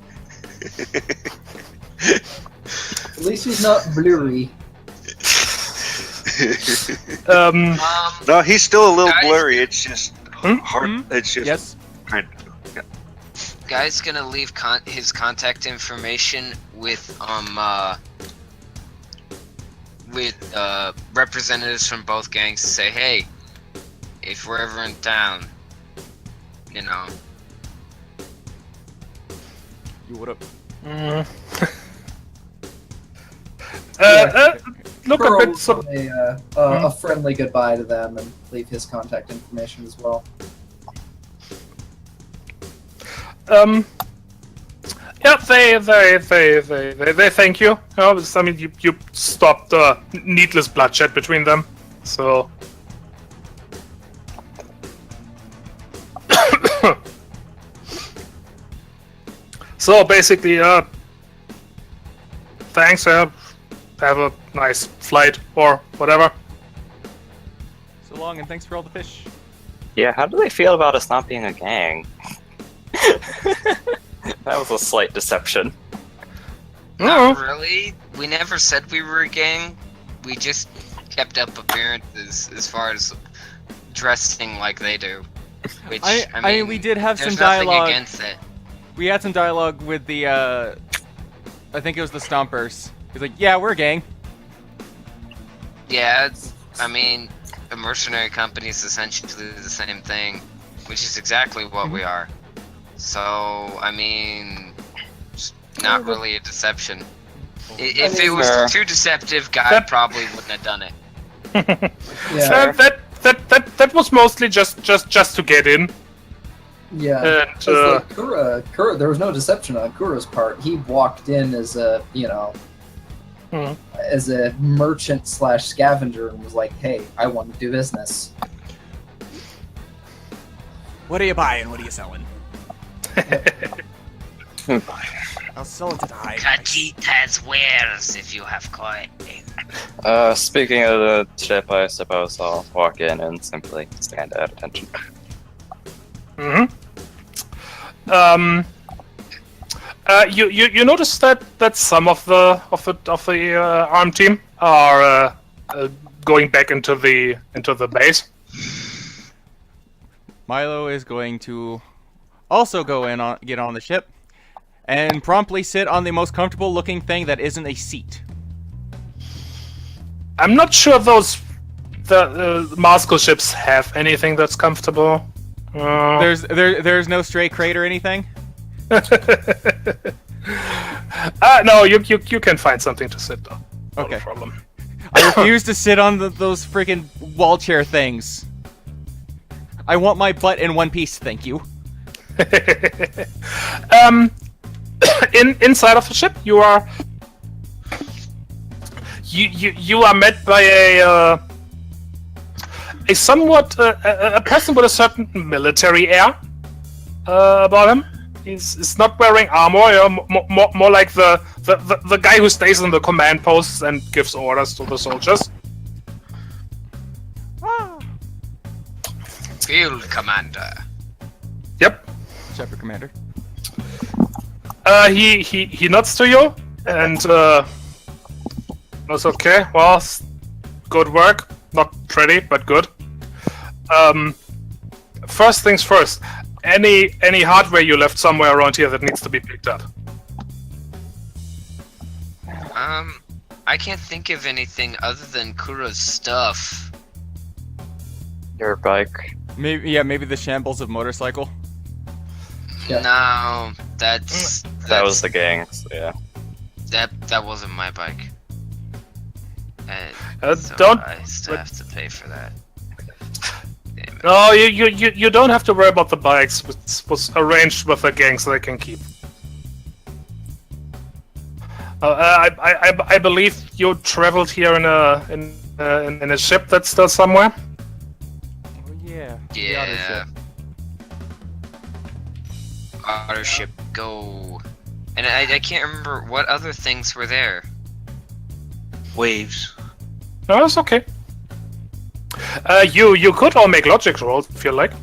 At least he's not blurry. No, he's still a little Guys? blurry. It's just hard. It's just Yes. kind of. Guy's gonna leave his contact information with representatives from both gangs to say, hey, if we're ever in town, You what up? Look a Pearl bit. will say a friendly goodbye to them and leave his contact information as well. Yeah, they thank you. I mean, you stopped needless bloodshed between them, so. So basically, thanks. Have a nice flight or whatever. So long, and thanks for all the fish. Yeah, how do they feel about us not being a gang? That was a slight deception. not really. We never said we were a gang. We just kept up appearances as far as dressing like they do. Which, I mean, we did have there's some dialogue. nothing against it. We had some dialogue with the I think it was the Stompers. He's like, yeah, we're a gang. Yeah, I mean, a mercenary company is essentially the same thing, which is exactly what we are. So, I mean, it's not really a deception. If it was too deceptive, guy probably wouldn't have done it. Yeah. That was mostly just to get in. Yeah. And, Like Kura, there was no deception on Kura's part. He walked in as a, as a merchant / scavenger and was like, "Hey, I want to do business." What are you buying? What are you selling? I'll sell it to the high price. Kajita's wares if you have coin. Speaking of the ship, I suppose I'll walk in and simply stand at attention. You notice that some of the armed team are going back into the base. Milo is going to also get on the ship and promptly sit on the most comfortable looking thing that isn't a seat. I'm not sure the Moscow ships have anything that's comfortable. There's no stray crate or anything. No, you can find something to sit though. Not a problem. I refuse to sit on those freaking wall chair things. I want my butt in one piece, thank you. Inside of the ship, you are met by a somewhat a person with a certain military air about him. He's not wearing armor, more like the guy who stays in the command posts and gives orders to the soldiers. Field commander. Yep. Shepard commander. He nods to you and that's okay. Well, good work. Not pretty, but good. First things first. Any hardware you left somewhere around here that needs to be picked up? I can't think of anything other than Kura's stuff. Your bike. Maybe the shambles of motorcycle. Yeah. No, That was the gang's, yeah. That wasn't my bike. So Don't. I still have to pay for that. Damn it. No, you don't have to worry about the bikes. It was arranged with the gang so they can keep. I believe you traveled here in a ship that's still somewhere. Oh yeah. Yeah. Otter ship, go. And I can't remember what other things were there. Waves. No, that's okay. You could all make logic rolls if you like.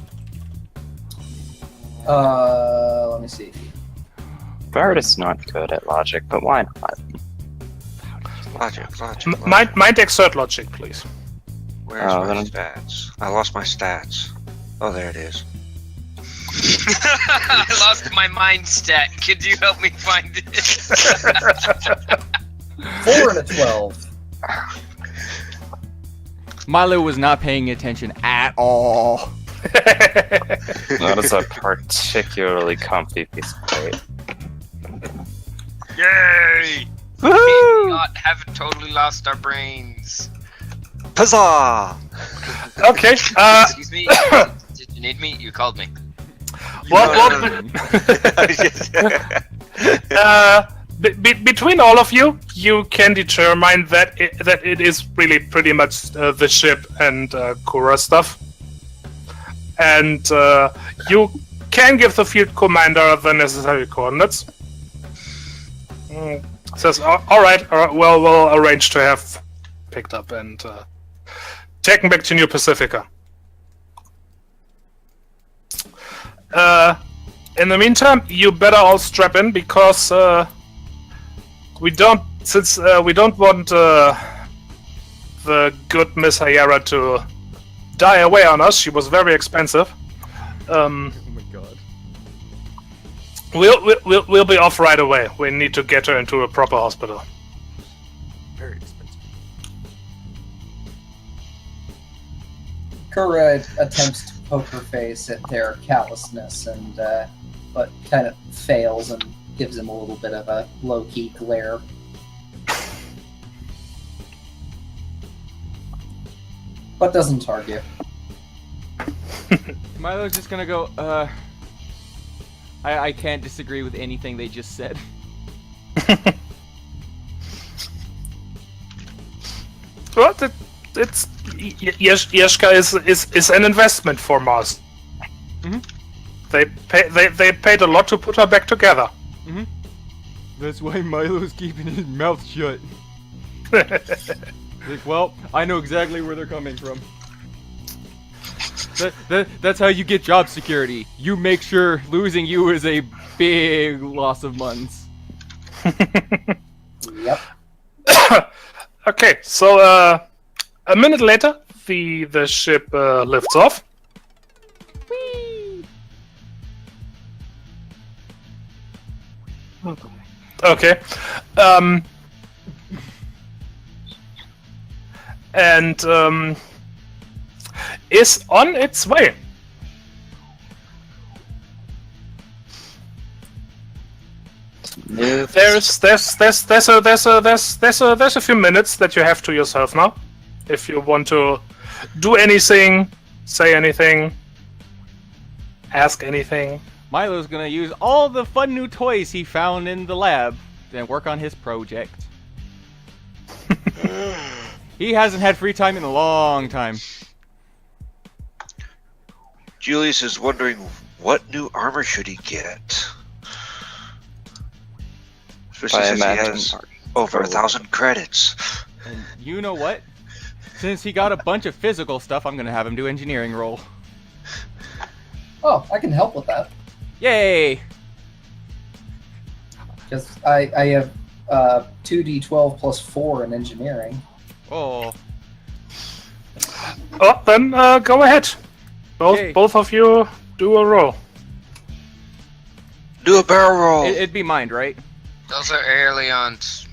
Let me see. Bard is not good at logic, but why not? Logic. Mind exert logic, please. Where's my stats? I lost my stats. Oh, there it is. I lost my mind stat. Could you help me find it? 4 and a 12. Milo was not paying attention at all. That is a particularly comfy piece of plate. Yay! We haven't totally lost our brains. Huzzah! Okay. Excuse me. Did you need me? You called me. Between all of you, you can determine that it is really pretty much the ship and Kura stuff, and you can give the field commander the necessary coordinates. Says, all right, well, we'll arrange to have picked up and taken back to New Pacifica. In the meantime, you better all strap in because we don't want the good Miss Hayara to die away on us. She was very expensive. Oh my god. We'll be off right away. We need to get her into a proper hospital. Very expensive. Kura attempts to poke her face at their callousness, and but kind of fails and gives him a little bit of a low-key glare. But doesn't argue. Milo's just gonna go, I can't disagree with anything they just said. Well, it's Yeshka is an investment for Mars. Mm-hmm. They paid a lot to put her back together. Mm-hmm. That's why Milo's keeping his mouth shut. Like, well, I know exactly where they're coming from. That's how you get job security. You make sure losing you is a big loss of funds. Yep. Okay, so a minute later, the ship lifts off. Whee! Okay. And is on its way. There's a few minutes that you have to yourself now, if you want to do anything, say anything, ask anything. Milo's gonna use all the fun new toys he found in the lab and work on his project. He hasn't had free time in a long time. Julius is wondering what new armor should he get. Especially since he has over 1,000 credits. And you know what? Since he got a bunch of physical stuff, I'm gonna have him do engineering roll. Oh, I can help with that. Yay! Because I have 2d12 plus 4 in engineering. Oh. Oh, then go ahead. Okay. Both of you do a roll. Do a barrel roll. It'd be mind, right? Those are aliens.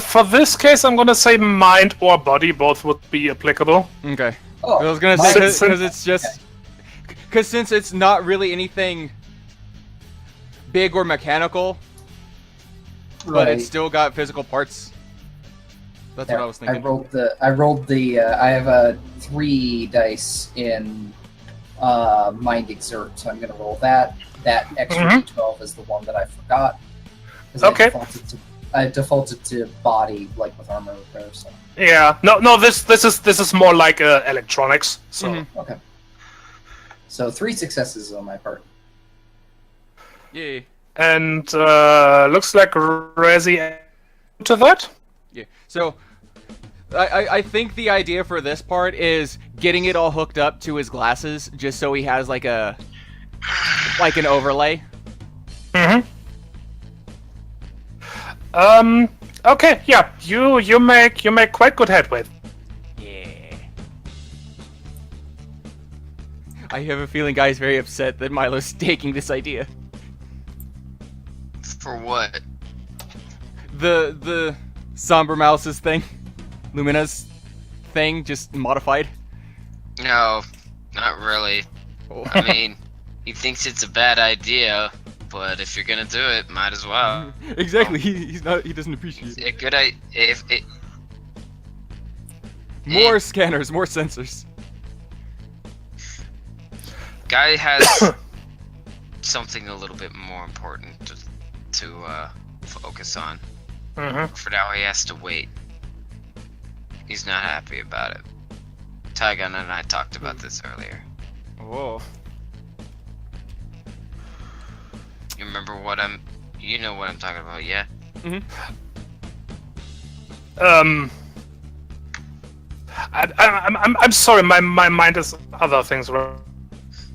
For this case, I'm gonna say mind or body. Both would be applicable. Okay. Oh, I was gonna say Since- because it's just because since it's not really anything big or mechanical, but it's still got physical parts. That's what I was thinking. I rolled the. I have 3 dice in mind exert, so I'm gonna roll that. That extra d12 is the one that I forgot. 'Cause Okay. I defaulted to body, like with armor repair. So Yeah. No. This is more like electronics. So. Mhm. okay. So 3 successes on my part. Yay. And looks like Resi to that. Yeah. So I think the idea for this part is getting it all hooked up to his glasses, just so he has like an overlay. Mm-hmm. Okay. Yeah. You make quite good headway. Yeah. I have a feeling Guy's very upset that Milo's taking this idea. For what? The Somber Mouse's thing. Lumina's thing, just modified. No, not really. Oh. I mean, he thinks it's a bad idea, but if you're gonna do it, might as well. Exactly. He doesn't appreciate it. A good idea. If it. More scanners, more sensors. Guy has something a little bit more important to focus on. Mm-hmm. For now, he has to wait. He's not happy about it. Tygon and I talked about this earlier. Oh. You remember you know what I'm talking about, yeah? Mm-hmm. I'm sorry. My mind is other things. I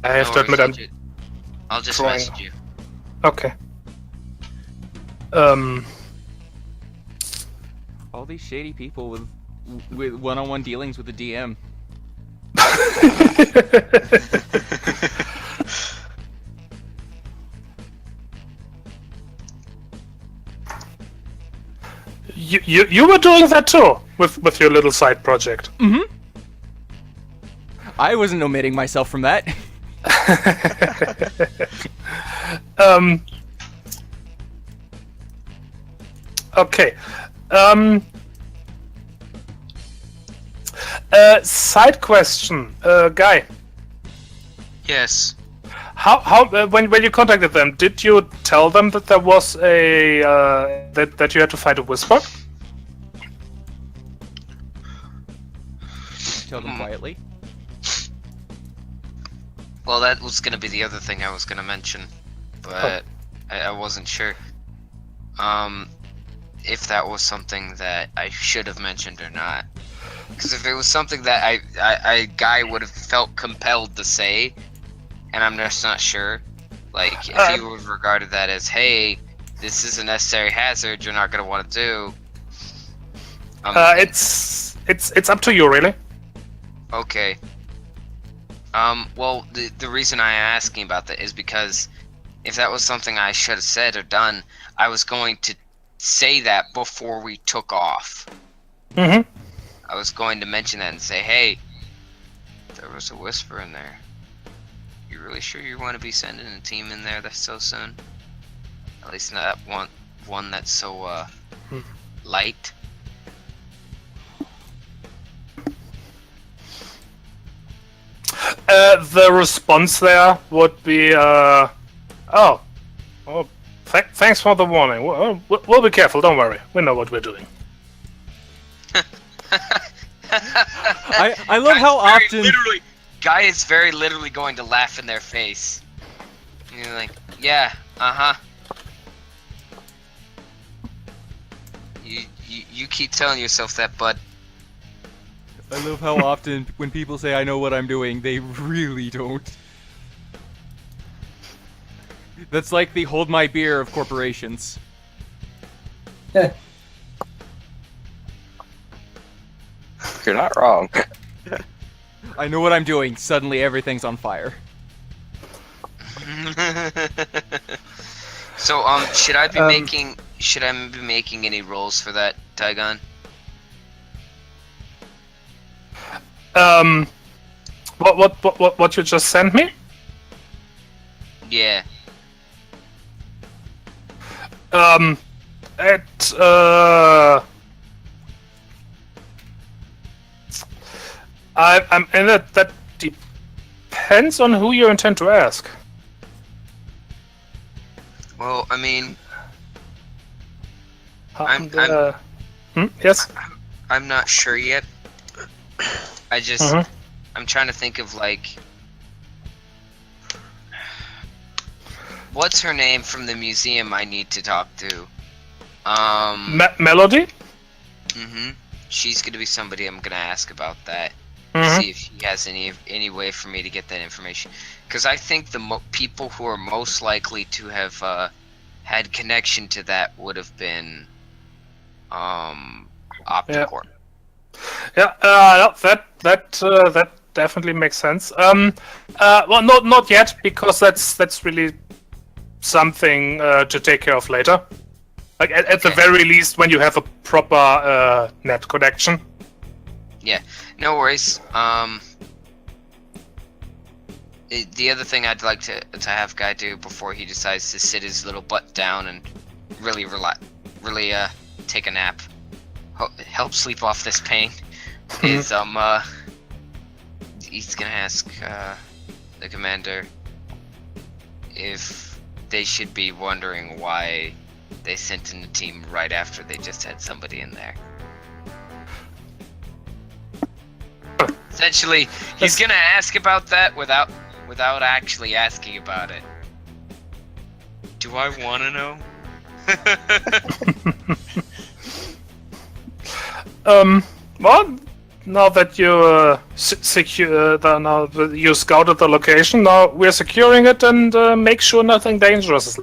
have to admit, I'll just drawing. message you. Okay. All these shady people with one-on-one dealings with the DM. You were doing that too with your little side project. Mm-hmm. I wasn't omitting myself from that. Okay. Side question, Guy. Yes. How when you contacted them, did you tell them that there was a that you had to fight a whisper? Tell them quietly. Well, that was gonna be the other thing I was gonna mention, but I wasn't sure. If that was something that I should have mentioned or not. Because if it was something that I Guy would have felt compelled to say, and I'm just not sure. Like, if he would have regarded that as, hey, this is a necessary hazard you're not gonna want to do. It's up to you, really. Okay. Well, the reason I'm asking about that is because if that was something I should have said or done, I was going to say that before we took off. Mm-hmm. I was going to mention that and say, hey, there was a whisper in there. You really sure you want to be sending a team in there that's so soon? At least not one that's so light. The response there would be, thanks for the warning. We'll be careful. Don't worry. We know what we're doing. I love how often Guy is very literally going to laugh in their face. And you're like, yeah, You keep telling yourself that, bud. I love how often when people say I know what I'm doing, they really don't. That's like the hold my beer of corporations. You're not wrong. I know what I'm doing. Suddenly everything's on fire. So, should I be making any rolls for that, Tygon? What you just sent me? Yeah. I'm in it. That depends on who you intend to ask. Well, I mean, yes. I'm not sure yet. I just, I'm trying to think of like, what's her name from the museum I need to talk to? Melody? She's gonna be somebody I'm gonna ask about that. See if she has any way for me to get that information. Because I think the people who are most likely to have had connection to that would have been Opticorp. Yeah, that definitely makes sense. Well, not yet, because that's really something to take care of later. Like at the very least, when you have a proper net connection. Yeah, no worries. The other thing I'd like to have Guy do before he decides to sit his little butt down and really take a nap, help sleep off this pain, is he's gonna ask the commander if they should be wondering why they sent in a team right after they just had somebody in there. Essentially, he's gonna ask about that without actually asking about it. Do I want to know? Well, now that you now that you scouted the location, now we're securing it and make sure nothing dangerous is.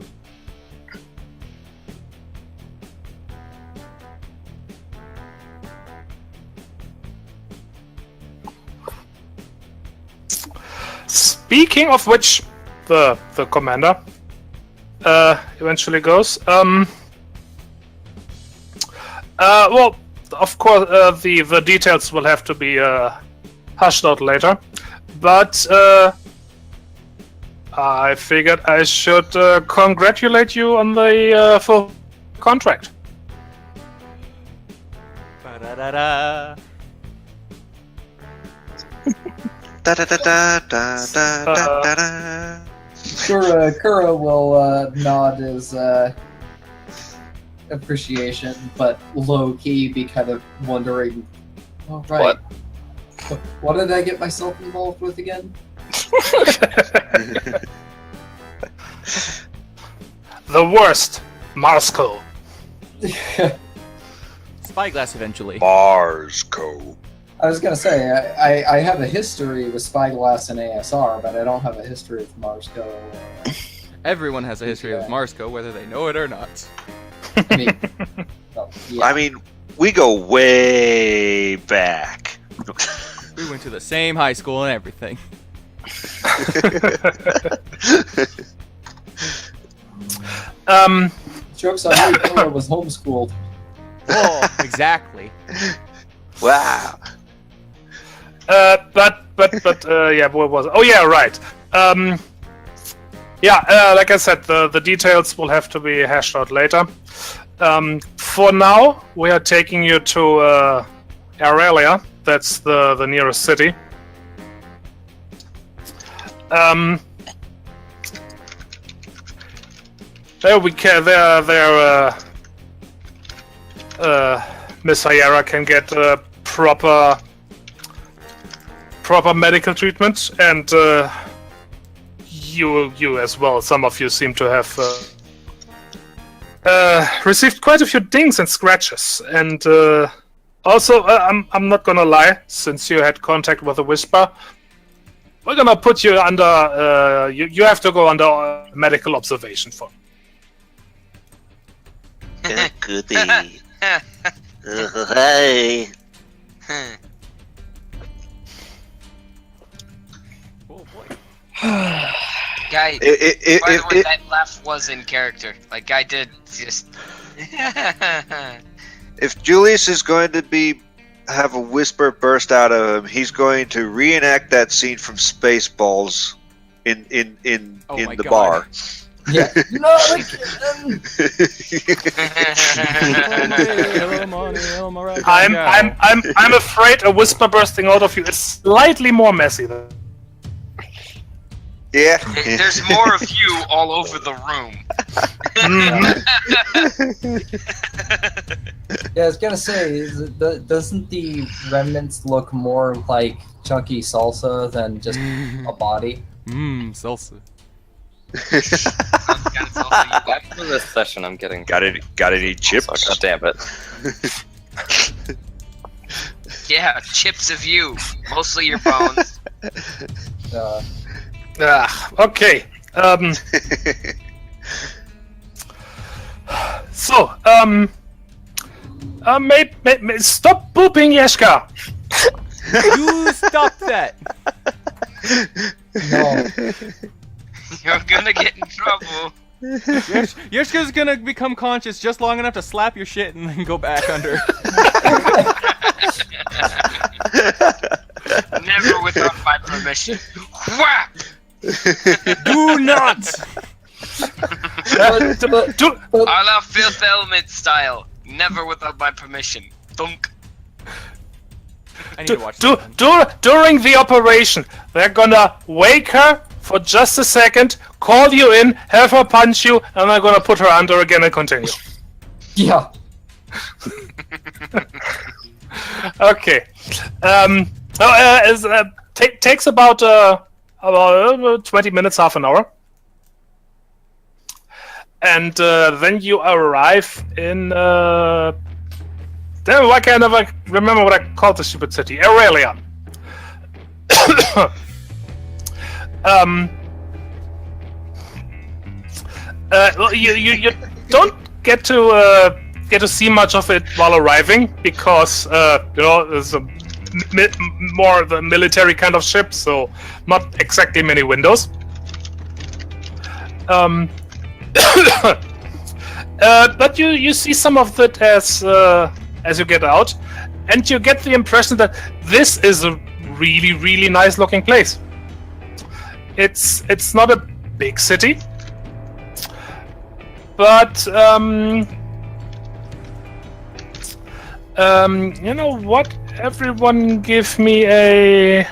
speaking of which, the commander eventually goes. Well, of course, the details will have to be hashed out later, but I figured I should congratulate you on the full contract. Ba-da-da-da. Da-da-da-da-da-da-da-da. Kura will nod his appreciation, but low key be kind of wondering, all right, what did I get myself involved with again? The worst, Marsco. Spyglass eventually. Marsco. I was gonna say I have a history with Spyglass and ASR, but I don't have a history with Marsco. Everyone has a history with Marsco, whether they know it or not. I mean, well, yeah. I mean, we go way back. We went to the same high school and everything. Joke's on me, Kura was homeschooled. Oh, exactly. Wow. But yeah, what was it? Oh yeah, right. Like I said, the details will have to be hashed out later. For now, we are taking you to Aurelia. That's the nearest city. There we can. There. Miss Ayara can get proper medical treatment, and you as well. Some of you seem to have received quite a few dings and scratches, and also I'm not gonna lie. Since you had contact with the Whisper, we're gonna put you under. You have to go under medical observation for. Goody. Hey. Oh boy. Guy, by the way, that laugh was in character. Like, Guy did just... If Julius is going to have a whisper burst out of him, he's going to reenact that scene from Spaceballs in the bar. Yeah. No, I'm afraid a whisper bursting out of you is slightly more messy than. Yeah. There's more of you all over the room. Yeah, I was gonna say, doesn't the remnants look more like chunky salsa than just a body? Salsa. After this session, I'm getting. Got any chips? Oh, God damn it. Yeah, chips of you. Mostly your bones. Okay. So, stop booping, Yeshka. You stop that. No. You're gonna get in trouble. Yoshika's gonna become conscious just long enough to slap your shit and then go back under. Never without my permission. Whap! Do not! A la Fifth Element style. Never without my permission. Dunk. I need to watch that. During the operation, they're gonna wake her for just a second, call you in, have her punch you, and they're gonna put her under again and continue. Yeah. Okay. Takes about 20 minutes, half an hour. And then you arrive in... Damn, why can't I never remember what I called the stupid city? Aurelia. Well, you don't get to see much of it while arriving because there's more the military kind of ship, so not exactly many windows. But you see some of it as you get out, and you get the impression that this is a really, really nice looking place. It's not a big city, but you know what? Everyone give me a...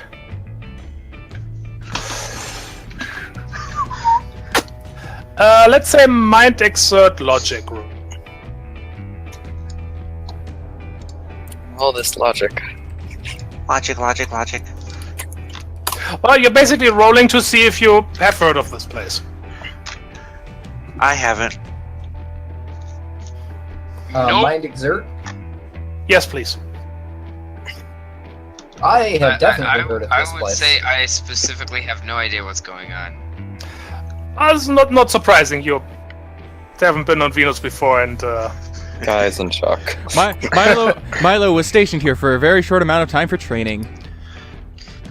let's say mind exert logic room. All this logic. Logic. Well, you're basically rolling to see if you have heard of this place. I haven't. Nope. Mind exert. Yes, please. I have definitely heard of this I would place. say I specifically have no idea what's going on. It's not surprising. You haven't been on Venus before, and Guys in shock. Milo was stationed here for a very short amount of time for training.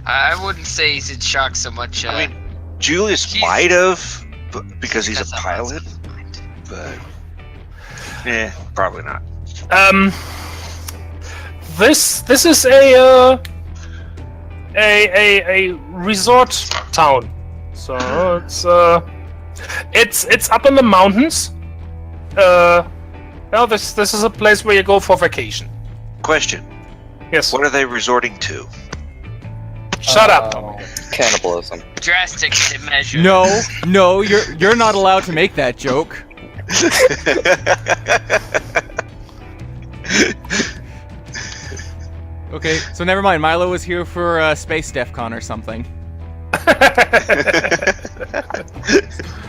I wouldn't say he's in shock so much. I mean, Julius might have, because he's a That's not pilot, but probably not. This is a resort town. So it's up in the mountains. Well, this is a place where you go for vacation. Question: Yes. what are they resorting to? Shut up. Cannibalism. drastic measure. No, you're not allowed to make that joke. Okay, so never mind. Milo was here for Space DEFCON or something.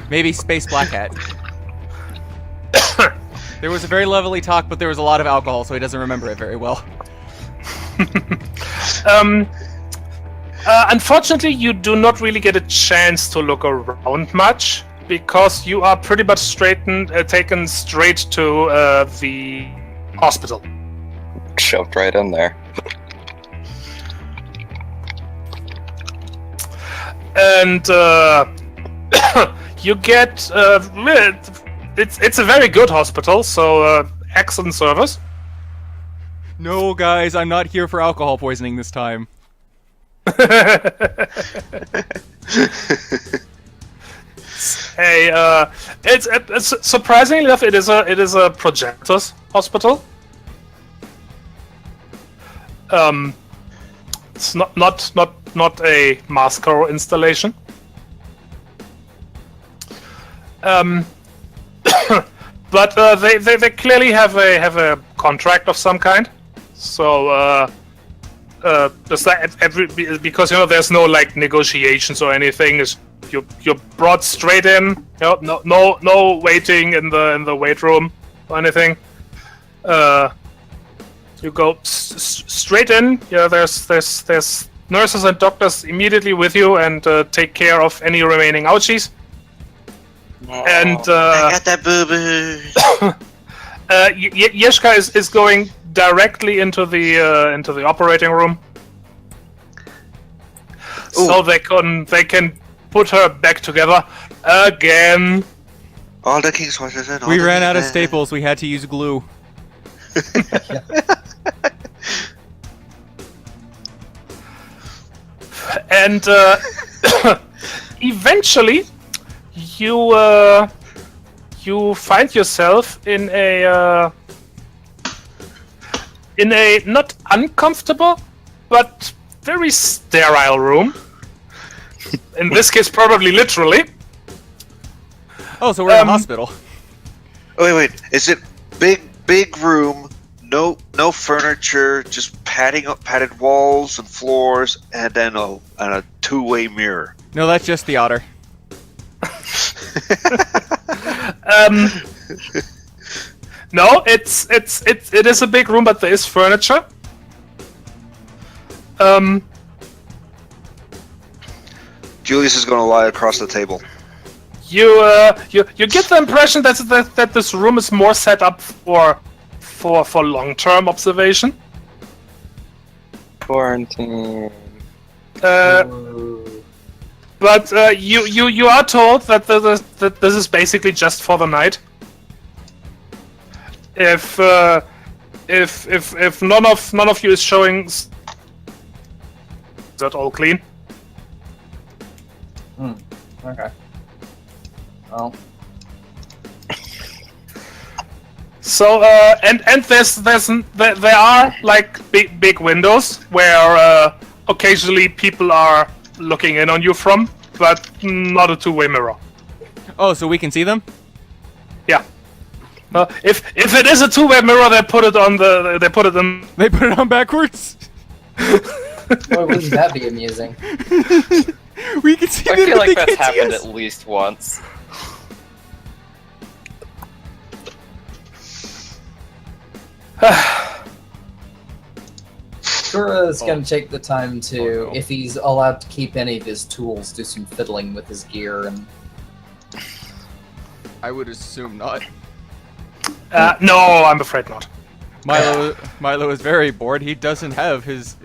Maybe Space Black Hat. There was a very lovely talk, but there was a lot of alcohol, so he doesn't remember it very well. Unfortunately, you do not really get a chance to look around much, because you are pretty much taken straight to the hospital. Shoved right in there. And you get it's a very good hospital, so excellent service. No, guys, I'm not here for alcohol poisoning this time. Hey, it's surprisingly enough, it is a projectors hospital. It's not a Mascaro installation. But they clearly have a contract of some kind. So just like because there's no like negotiations or anything. You're brought straight in. No waiting in the wait room or anything. You go straight in. Yeah, there's nurses and doctors immediately with you and take care of any remaining ouchies. And I got that boo-boo. Yeshka is going directly into the operating room. Ooh. So they can put her back together again. All the king's horses and all We the ran out of men. staples. We had to use glue. And eventually, you find yourself in a not uncomfortable, but very sterile room. In this case, probably literally. Oh, so we're in a hospital. Oh, wait. Is it big room? No furniture, just padded walls and floors, and then a two-way mirror. No, that's just the otter. No, it is a big room, but there is furniture. Julius is going to lie across the table. You get the impression that this room is more set up for long-term observation. Quarantine. But you are told that this is basically just for the night. If none of you is showing, is that all clean? Okay. Well. So and there are like big windows where occasionally people are looking in on you from, but not a two-way mirror. Oh, so we can see them? Yeah. If it is a two-way mirror, they put it on they put it on backwards. Boy, wouldn't that be amusing? We can see I them, feel but like they that's can't see happened us. at least once. Kura is going to take the time to, if he's allowed to keep any of his tools, do some fiddling with his gear and. I would assume not. No, I'm afraid not. Milo is very bored. He doesn't have his.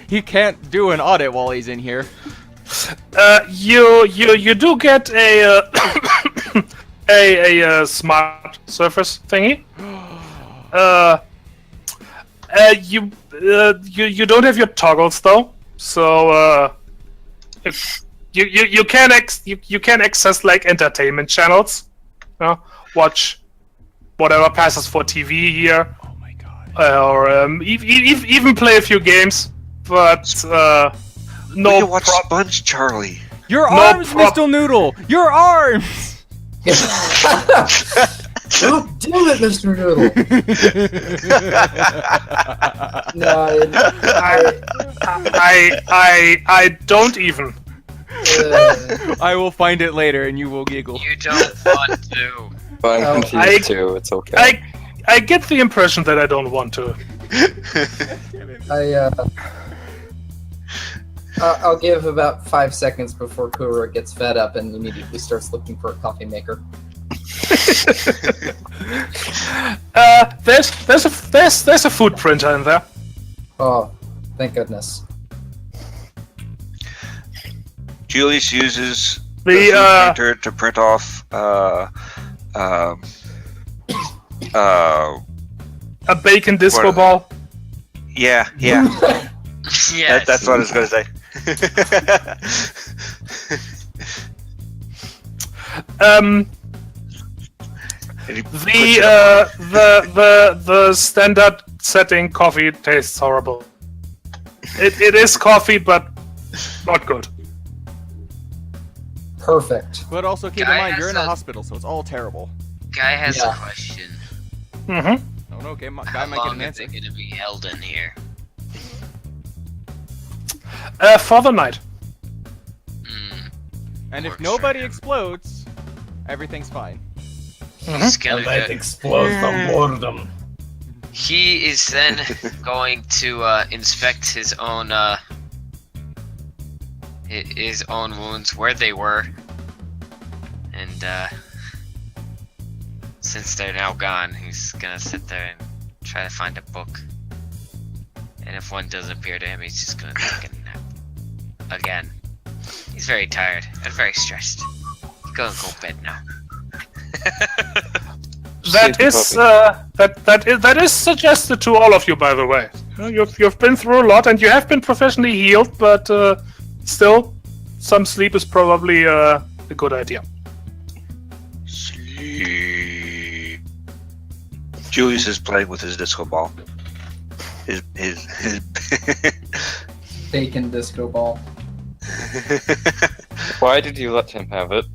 He can't do an audit while he's in here. You do get a a smart surface thingy. You don't have your toggles though, so if you can access like entertainment channels, watch whatever passes for TV here. Oh my god. Or even play a few games, but no. We can watch Sponge Charlie. Your arms, Mr. Noodle! Your arms! Oh, damn it, Mr. Noodle! No, I don't even. I will find it later and you will giggle. You don't want to. But I'm Oh, confused too, it's okay. I get the impression that I don't want to. I'll give about 5 seconds before Kura gets fed up and immediately starts looking for a coffee maker. There's a food printer in there. Oh, thank goodness. Julius uses The, the food printer to print off a bacon disco What- ball. yeah. Yes. That's what I was gonna say. And he puts it up. The standard setting coffee tastes horrible. It is coffee, but not good. Perfect. But also keep in Guy mind, has you're in a a- hospital, so it's all terrible. Guy has Yeah. a question. Mm-hmm. Oh no, guy How might get long an is answer. it gonna be held in here? For the night. Hmm. And if Works nobody for him. explodes, everything's fine. He's I gonna might go- explode from boredom. He is then going to inspect his own wounds where they were, and since they're now gone, he's gonna sit there and try to find a book. And if one doesn't appear to him, he's just gonna take a nap again. He's very tired and very stressed. He's gonna go to bed now. That is suggested to all of you, by the way. You've been through a lot, and you have been professionally healed, but still, some sleep is probably a good idea. Sleep. Julius is playing with his disco ball. His Bacon disco ball. Why did you let him have it?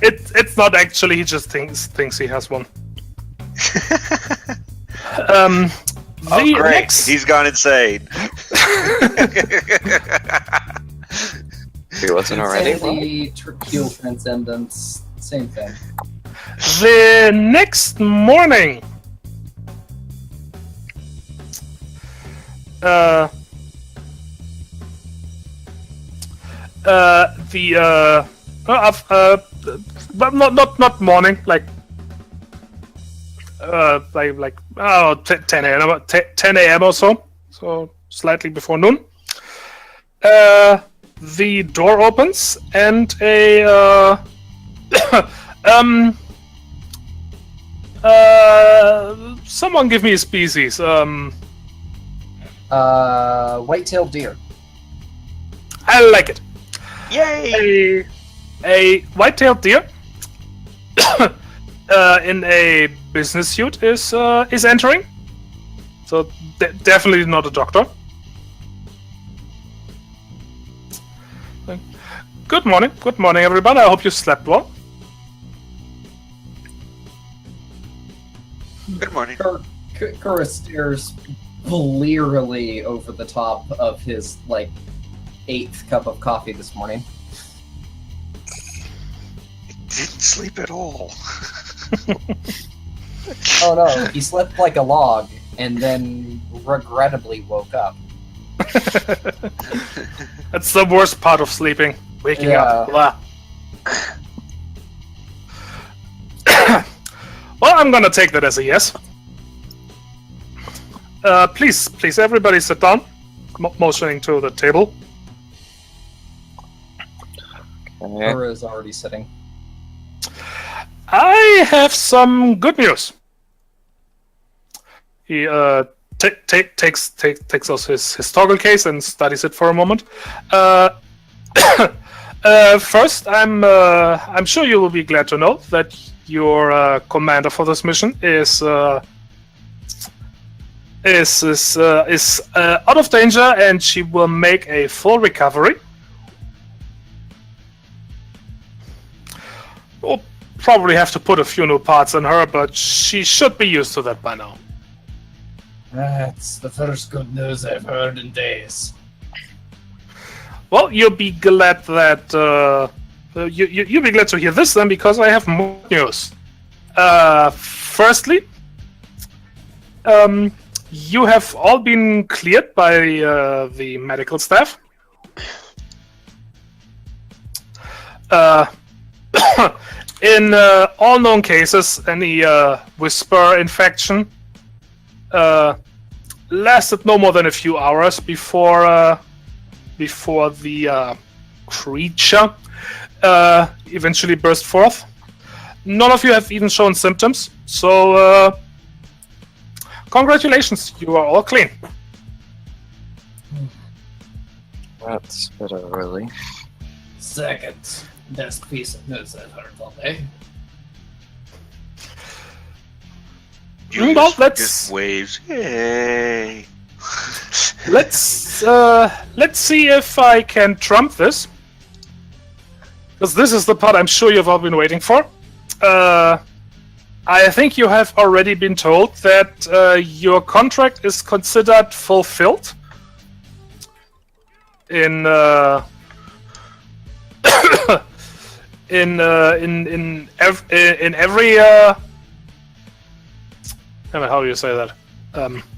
It's not actually. He just thinks he has one. Oh, The great! next- He's gone insane. He wasn't already? Insanity, heal transcendence, same thing. The next morning, but not morning, like 10 a.m. 10 a.m. or so. So slightly before noon. The door opens and a someone give me a species. White-tailed deer. I like it. Yay! A white-tailed deer in a business suit is entering. So definitely not a doctor. Good morning, everybody. I hope you slept well. Good morning. Kura stares blearily over the top of his, 8th cup of coffee this morning. Didn't sleep at all. Oh no, he slept like a log, and then regrettably woke up. That's the worst part of sleeping. Waking up. Blah. Well, I'm gonna take that as a yes. Please, everybody sit down. Motioning to the table. Kura is already sitting. I have some good news. He takes out his toggle case and studies it for a moment. First, I'm sure you will be glad to know that your commander for this mission is out of danger, and she will make a full recovery. We'll probably have to put a few new parts in her, but she should be used to that by now. That's the first good news I've heard in days. Well, you'll be glad that you'll be glad to hear this then, because I have more news. Firstly, you have all been cleared by the medical staff. In all known cases, any whisper infection lasted no more than a few hours before the creature eventually burst forth. None of you have even shown symptoms, so congratulations, you are all clean. That's a bit of a relief. Second best piece of news I've heard all day. Well, let's just waves. Yay! let's see if I can trump this, because this is the part I'm sure you've all been waiting for. I think you have already been told that your contract is considered fulfilled in every how do you say that?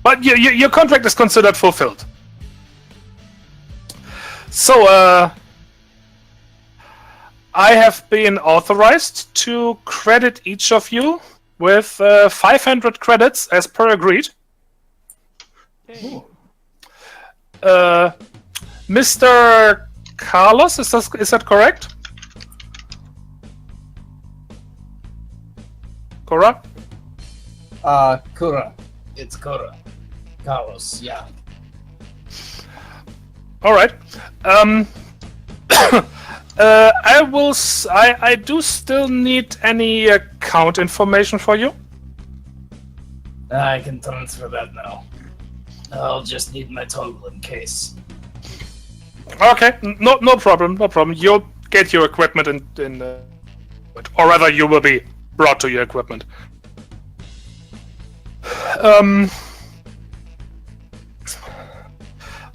But your contract is considered fulfilled. So I have been authorized to credit each of you with 500 credits as per agreed. Mr. Carlos, is that correct? Cora? Kura. It's Kura. Carlos, yeah. All right. I do still need any account information for you. I can transfer that now. I'll just need my toggle in case. Okay, no problem. You'll get your equipment or rather, you will be brought to your equipment.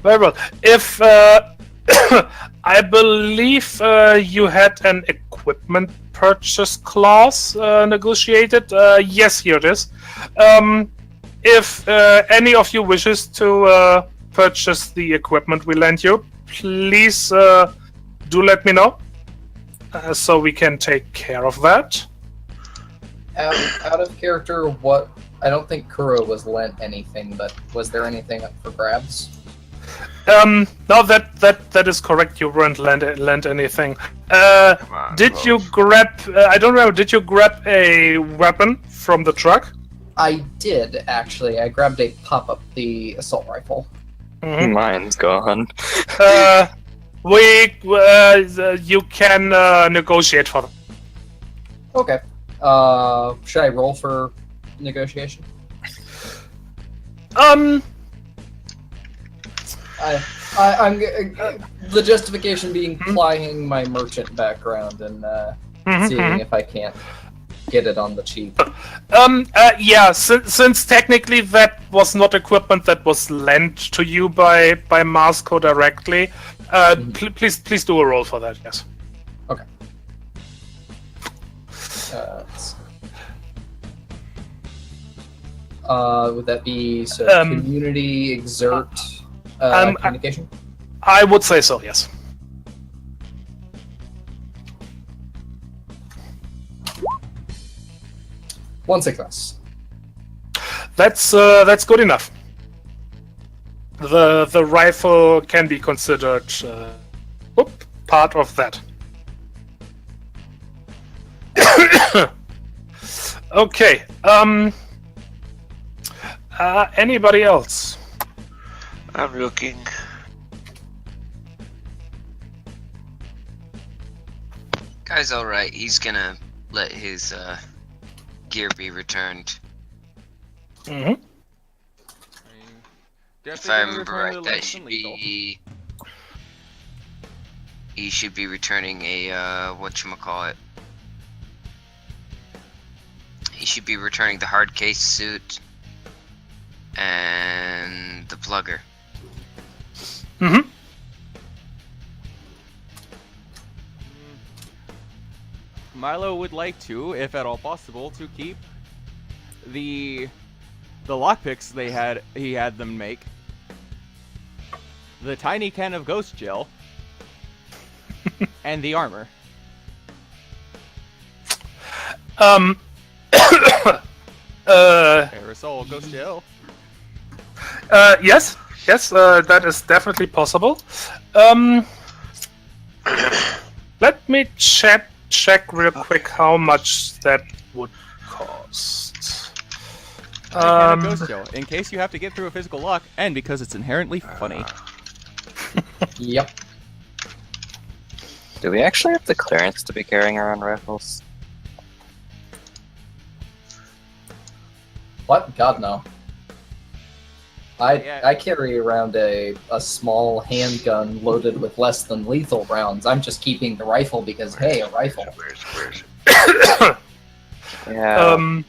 Very well. If I believe you had an equipment purchase clause negotiated. Yes, here it is. If any of you wishes to purchase the equipment we lend you, please do let me know so we can take care of that. Out of character, what I don't think Kuro was lent anything, but was there anything up for grabs? No, that is correct. You weren't lent anything. Did you grab? I don't remember. Did you grab a weapon from the truck? I did, actually. I grabbed a pop-up, the assault rifle. Mm-hmm. Mine's gone. You can negotiate for them. Okay. Should I roll for negotiation? Um, I'm the justification being plying my merchant background and seeing if I can't get it on the cheap. Yeah, since technically that was not equipment that was lent to you by Marsco directly, please do a roll for that, yes. Okay. Let's see. Would that be community exert communication? I would say so, yes. One success. That's good enough. The rifle can be considered part of that. Okay. Anybody else? I'm looking. Guy's alright, he's gonna let his gear be returned. Mm-hmm. If I remember right, that should be... He should be returning a, whatchamacallit. He should be returning the hard case suit and the plugger. Mm-hmm. Milo would like to, if at all possible, to keep the lockpicks he had them make, the tiny can of ghost gel, and the armor. Aerosol ghost gel. Yes, that is definitely possible. Let me check real quick how much that would cost. Can of ghost gel, in case you have to get through a physical lock, and because it's inherently funny. Yep. Do we actually have the clearance to be carrying around rifles? What? God, no. I carry around a small handgun loaded with less than lethal rounds. I'm just keeping the rifle because, hey, a rifle. Where's it? Yeah.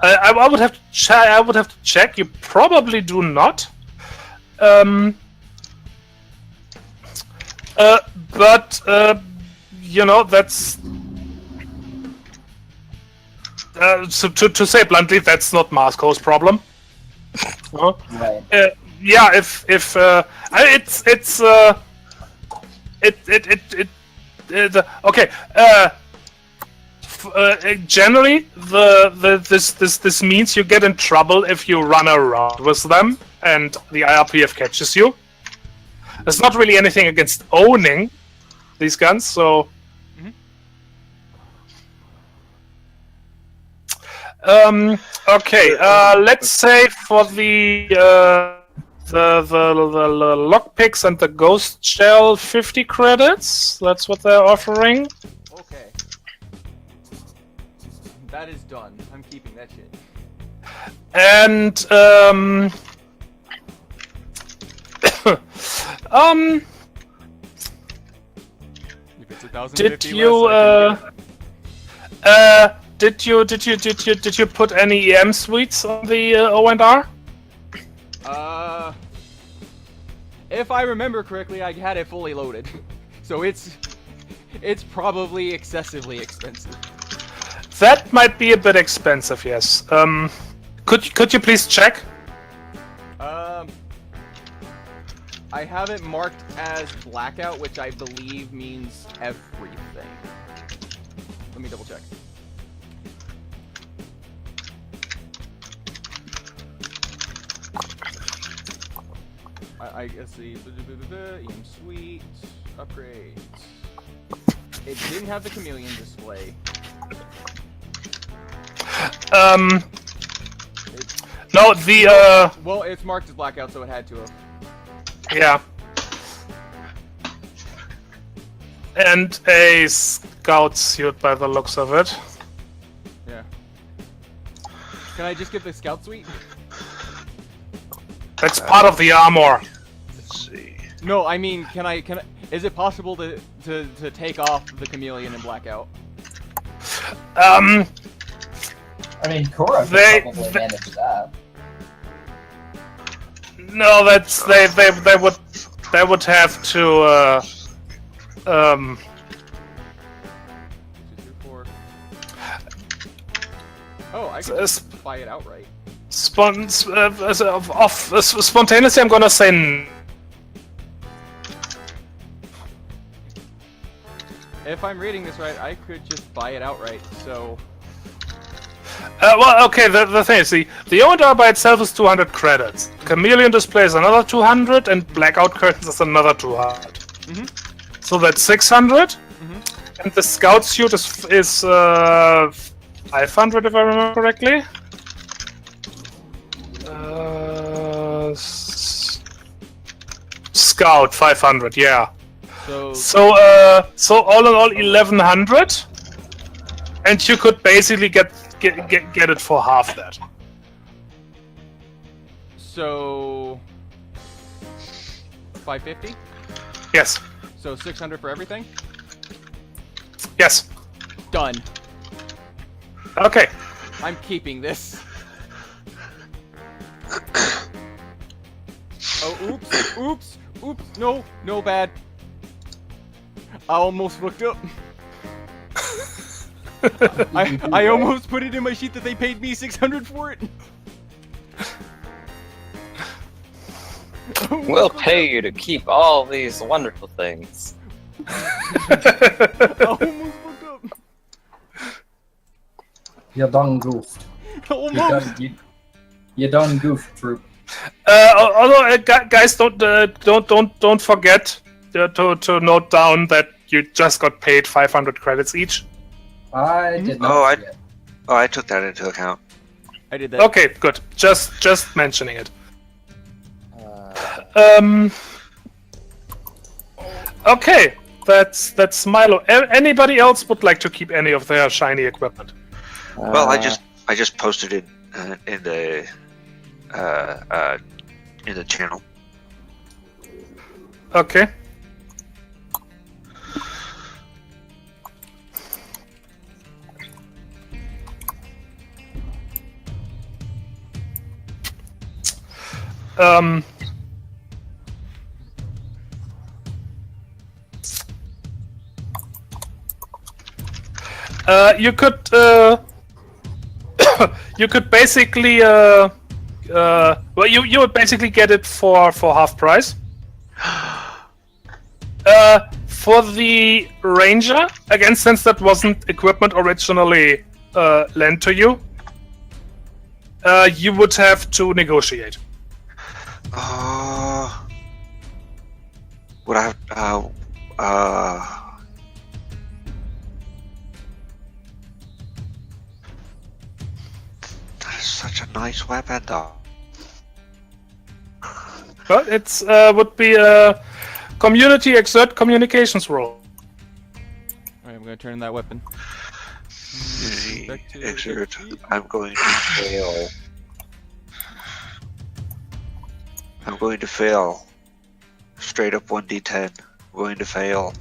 I would have to check. I would have to check. You probably do not. But you know, that's so to say bluntly, that's not Marsco's problem. Right. Yeah, if okay. Generally, this means you get in trouble if you run around with them and the IRPF catches you. There's not really anything against owning these guns, so. Okay. Let's say for the lockpicks and the ghost shell, 50 credits. That's what they're offering. Okay. That is done. I'm keeping that shit. And If it's 1,050 did you put any EM suites on the O&R? If I remember correctly, I had it fully loaded, so it's probably excessively expensive. That might be a bit expensive, yes. Could you please check? I I have it marked as blackout, which I believe means everything. Let me double check. I guess the EM Suite upgrades. It didn't have the chameleon display. No, the Well, it's marked as blackout, so it had to have. yeah. And a scout suit by the looks of it. Yeah. Can I just get the scout suite? That's part of the armor. Let's see. No, I mean, can I? Is it possible to take off the chameleon and blackout? I mean, Korra could probably manage that. No, that's they would have to 2, 3, 4. Oh, I can just buy it outright. Spontaneously, I'm gonna say If I'm reading this right, I could just buy it outright. So. well, okay. The thing is, the Omidar by itself is 200 credits. Chameleon display is another 200, and blackout curtains is another 200. Mm-hmm. So that's 600. Mm-hmm. And the scout suit is 500, if I remember correctly. Scout 500, yeah. So all in all 1100, and you could basically get it for half that. So 550. Yes. So 600 for everything. Yes. Done. Okay. I'm keeping this. Oh, oops, no, bad. I almost fucked up. I almost put it in my sheet that they paid me 600 for it. We'll pay you to keep all these wonderful things. I almost fucked up. You done goofed. Almost. You done goofed, troop. Although, guys, don't forget to note down that you just got paid 500 credits each. I did not. Forget. I took that into account. I did that. Okay, good. Just mentioning it. Okay, that's Milo. Anybody else would like to keep any of their shiny equipment? Well, I just posted it in the channel. Okay. You could you could basically well, you would basically get it for half price. For the Ranger, again, since that wasn't equipment originally lent to you, you would have to negotiate. Would I have that is such a nice weapon, though. But it's would be a community exert communications role. Alright, I'm gonna turn in that weapon. Exert. I'm going to fail. I'm going to fail. Straight up 1d10. I'm going to fail.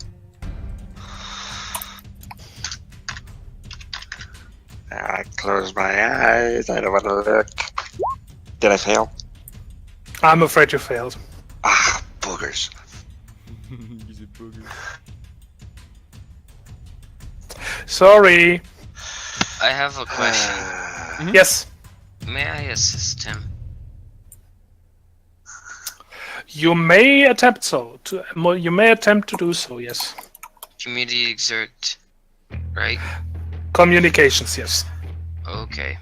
I close my eyes. I don't want to look. Did I fail? I'm afraid you failed. Ah, boogers. He's a booger. Sorry. I have a question. Yes. May I assist him? You may attempt You may attempt to do so. Yes. Community exert, right? Communications. Yes. Okay.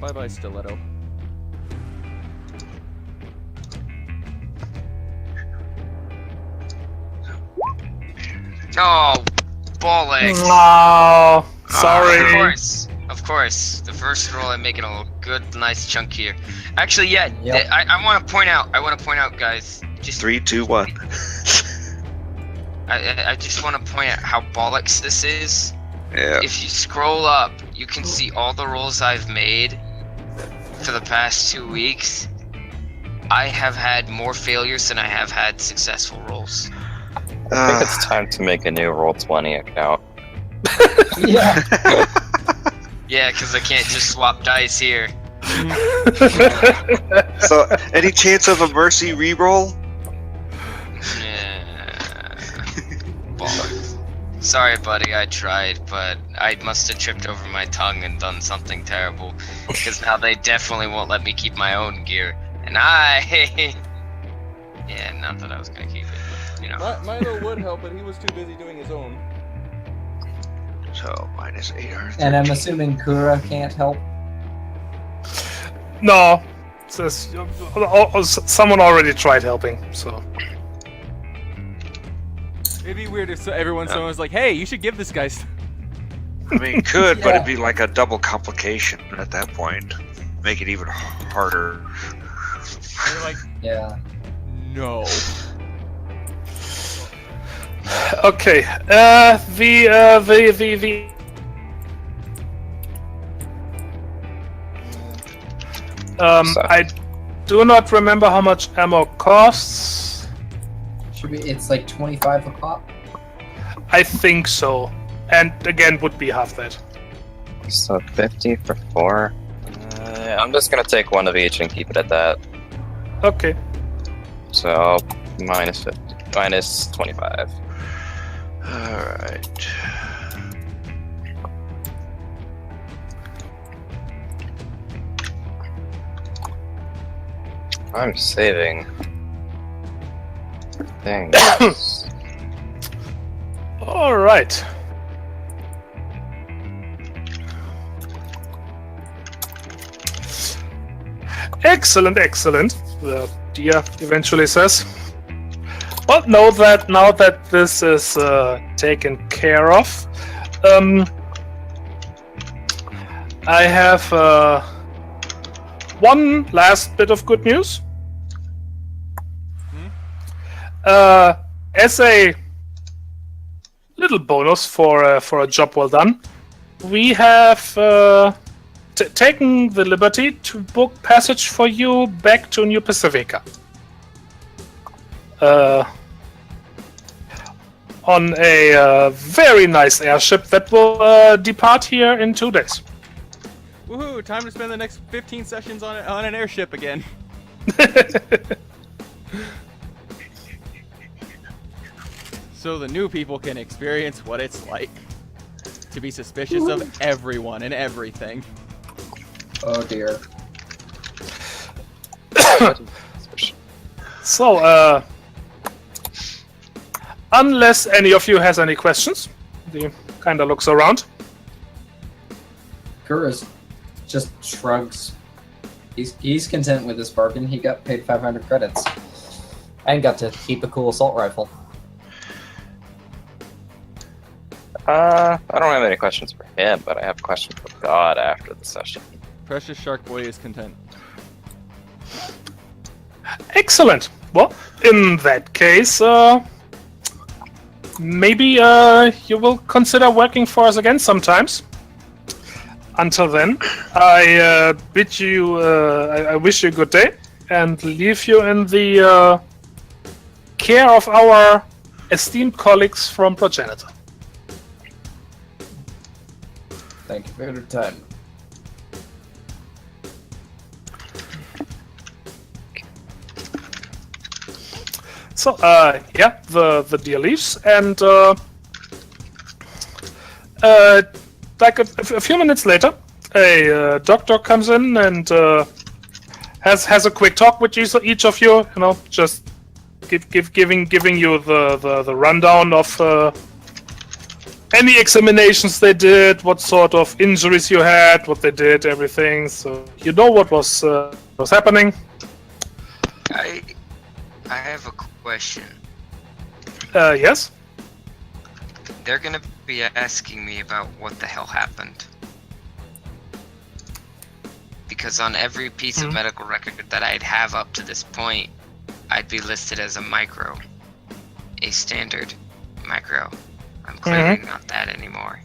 Bye bye, stiletto. Oh, bollocks. Oh, sorry. Of course. The first roll, I'm making a good, nice chunk here. Actually, yeah. Yep. I want to point out. Guys. Just 3, 2, 1. I just want to point out how bollocks this is. Yeah. If you scroll up, you can see all the rolls I've made for the past 2 weeks. I have had more failures than I have had successful rolls. I think it's time to make a new Roll20 account. Yeah. Yeah, because I can't just swap dice here. So, any chance of a mercy reroll? Bollocks. Sorry, buddy, I tried, but I must have tripped over my tongue and done something terrible. Because now they definitely won't let me keep my own gear. And yeah, not that I was gonna keep it, but, you know. Milo would help, but he was too busy doing his own. So, minus 8. And I'm assuming Kura can't help. No. Someone already tried helping. So. It'd be weird if someone was like, "Hey, you should give this guy." I mean, could, but Yeah. it'd be like a double complication at that point. Make it even harder. You're like, Yeah. no. Okay. The I do not remember how much ammo costs. It's like 25 a pop. I think so. And again, would be half that. So 50 for 4. I'm just gonna take one of each and keep it at that. Okay. So minus 50, minus 25. Alright. I'm saving things. Alright. Excellent, excellent. The deer eventually says. Well, now that this is taken care of, I have one last bit of good news. As a little bonus for a job well done, we have taken the liberty to book passage for you back to New Pacifica. On a very nice airship that will depart here in 2 days. Woohoo! Time to spend the next 15 sessions on an airship again. So the new people can experience what it's like to be suspicious of everyone and everything. Oh dear. So, unless any of you has any questions, he kind of looks around. Kura's just shrugs. He's content with this bargain. He got paid 500 credits. And got to keep a cool assault rifle. I don't have any questions for him, but I have a question for God after the session. Precious Shark Boy is content. Excellent. Well, in that case, maybe you will consider working for us again sometimes. Until then, I bid you. I wish you a good day and leave you in the care of our esteemed colleagues from Progenitor. Thank you for your time. So, yeah, the deal leaves, and like a few minutes later, a doctor comes in and has a quick talk with each of you. You know, just giving you the rundown of any examinations they did, what sort of injuries you had, what they did, everything. So you know what was happening. I have a question. Yes. They're gonna be asking me about what the hell happened. Because on every piece of medical record that I'd have up to this point, I'd be listed as a micro. A standard micro. I'm clearly not that anymore.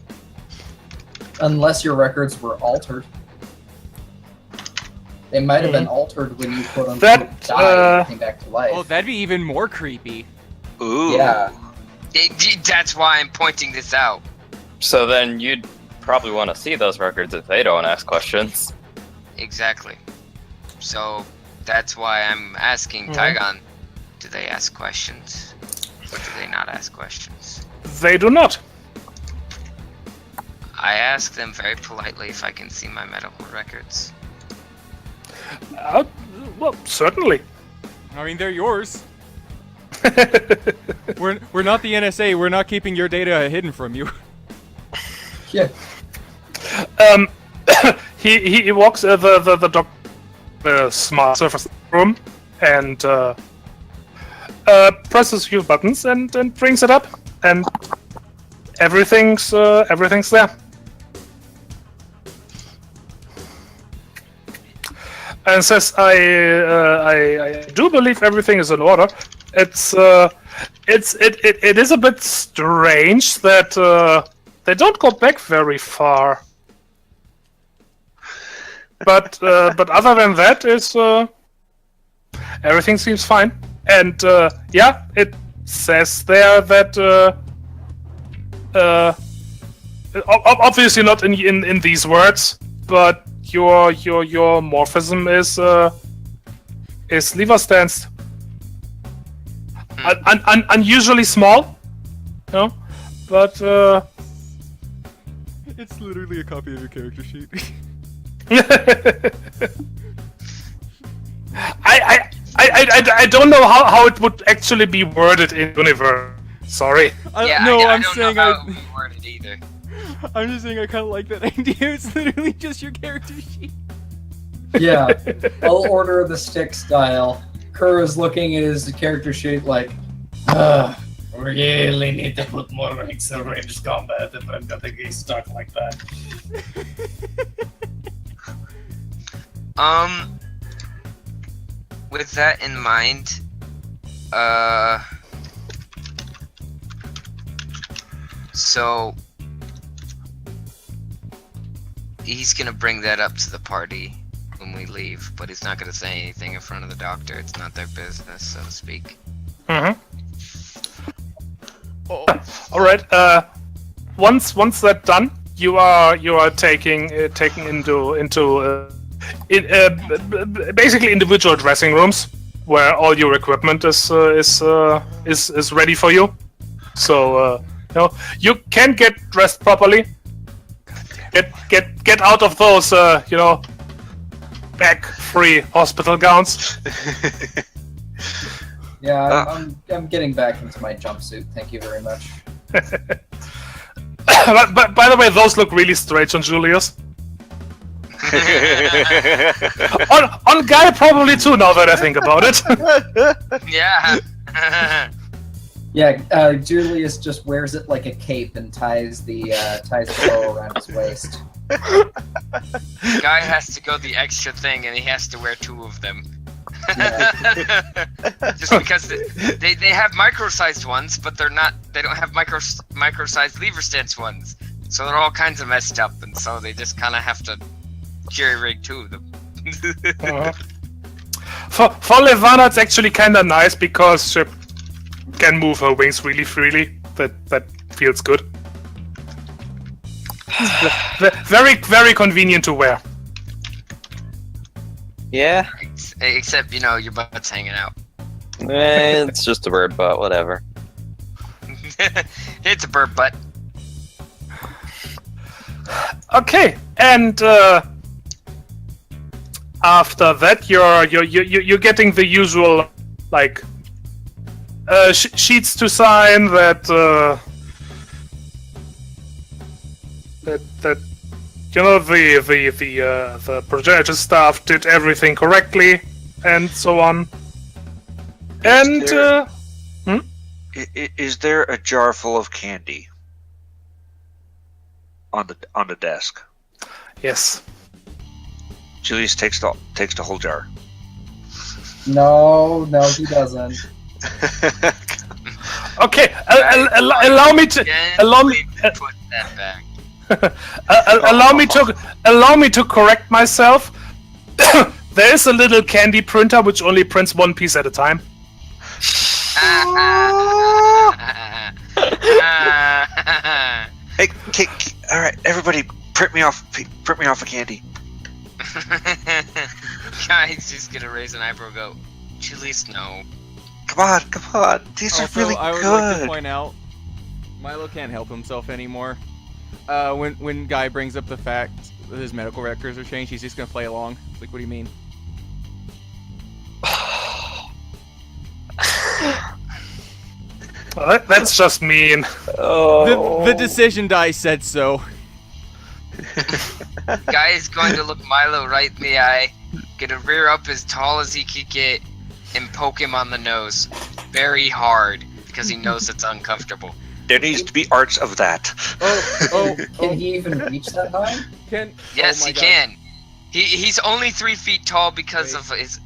Unless your records were altered. They might have been altered when you quote unquote died and came back to life. Oh, that'd be even more creepy. Ooh. Yeah. That's why I'm pointing this out. So then you'd probably want to see those records if they don't ask questions. Exactly. So that's why I'm asking Tygon, do they ask questions? Or do they not ask questions? They do not. I ask them very politely if I can see my medical records. Well, certainly. I mean, they're yours. We're not the NSA. We're not keeping your data hidden from you. Yeah. He walks the doctor smart surface room and presses a few buttons and brings it up, and everything's there. And says, I do believe everything is in order. It is a bit strange that they don't go back very far. But other than that, is everything seems fine. And yeah, it says there that obviously not in these words, but your morphism is liver stance. Unusually small, you know, but It's literally a copy of your character sheet. I don't know how it would actually be worded in universe. Sorry. I don't saying know how it would be worded either. I'm just saying I kind of like that idea. It's literally just your character sheet. Yeah. I'll order the stick style. Kerr is looking at his character sheet like, We really need to put more ranks in ranged combat if I'm gonna get stuck like that. With that in mind, so he's gonna bring that up to the party when we leave, but he's not gonna say anything in front of the doctor. It's not their business, so to speak. All right. Once that's done, you are taking into basically individual dressing rooms where all your equipment is ready for you. So you know, you can get dressed properly. Get out of those you know, bag-free hospital gowns. yeah, I'm getting back into my jumpsuit. Thank you very much. But by the way, those look really strange on Julius. on Guy probably too, now that I think about it. Yeah. Yeah, Julius just wears it like a cape and ties the bow around his waist. Guy has to go the extra thing, and he has to wear two of them. Yeah. Just because they have micro-sized ones, but they don't have micro-sized lever stance ones. So they're all kinds of messed up, and so they just kind of have to jerry-rig two of them. For Levana, it's actually kind of nice because she can move her wings really freely. That feels good. Very, very convenient to wear. Yeah. Except, you know, your butt's hanging out. It's just a bird butt, whatever. It's a bird butt. Okay, and after that, you're getting the usual like sheets to sign that that you know the projector staff did everything correctly and so on. And is there a jar full of candy on the desk? yes. Julius takes the whole jar. No, he doesn't. Okay, allow me to Put that back. allow me to correct myself. There is a little candy printer which only prints one piece at a time. Hey, all right, everybody, print me off a candy. Guy's just gonna raise an eyebrow and go, Julius, no. Come on. These are really I would good. like to point out, Milo can't help himself anymore. When Guy brings up the fact that his medical records are changed, he's just gonna play along. Like, what do you mean? Well, that's just mean. The decision die said so. Guy is going to look Milo right in the eye, gonna rear up as tall as he could get, and poke him on the nose. Very hard, because he knows it's uncomfortable. There needs to be arts of that. Can he even reach that high? Yes, oh my he God. can. He's only 3 feet tall because of his...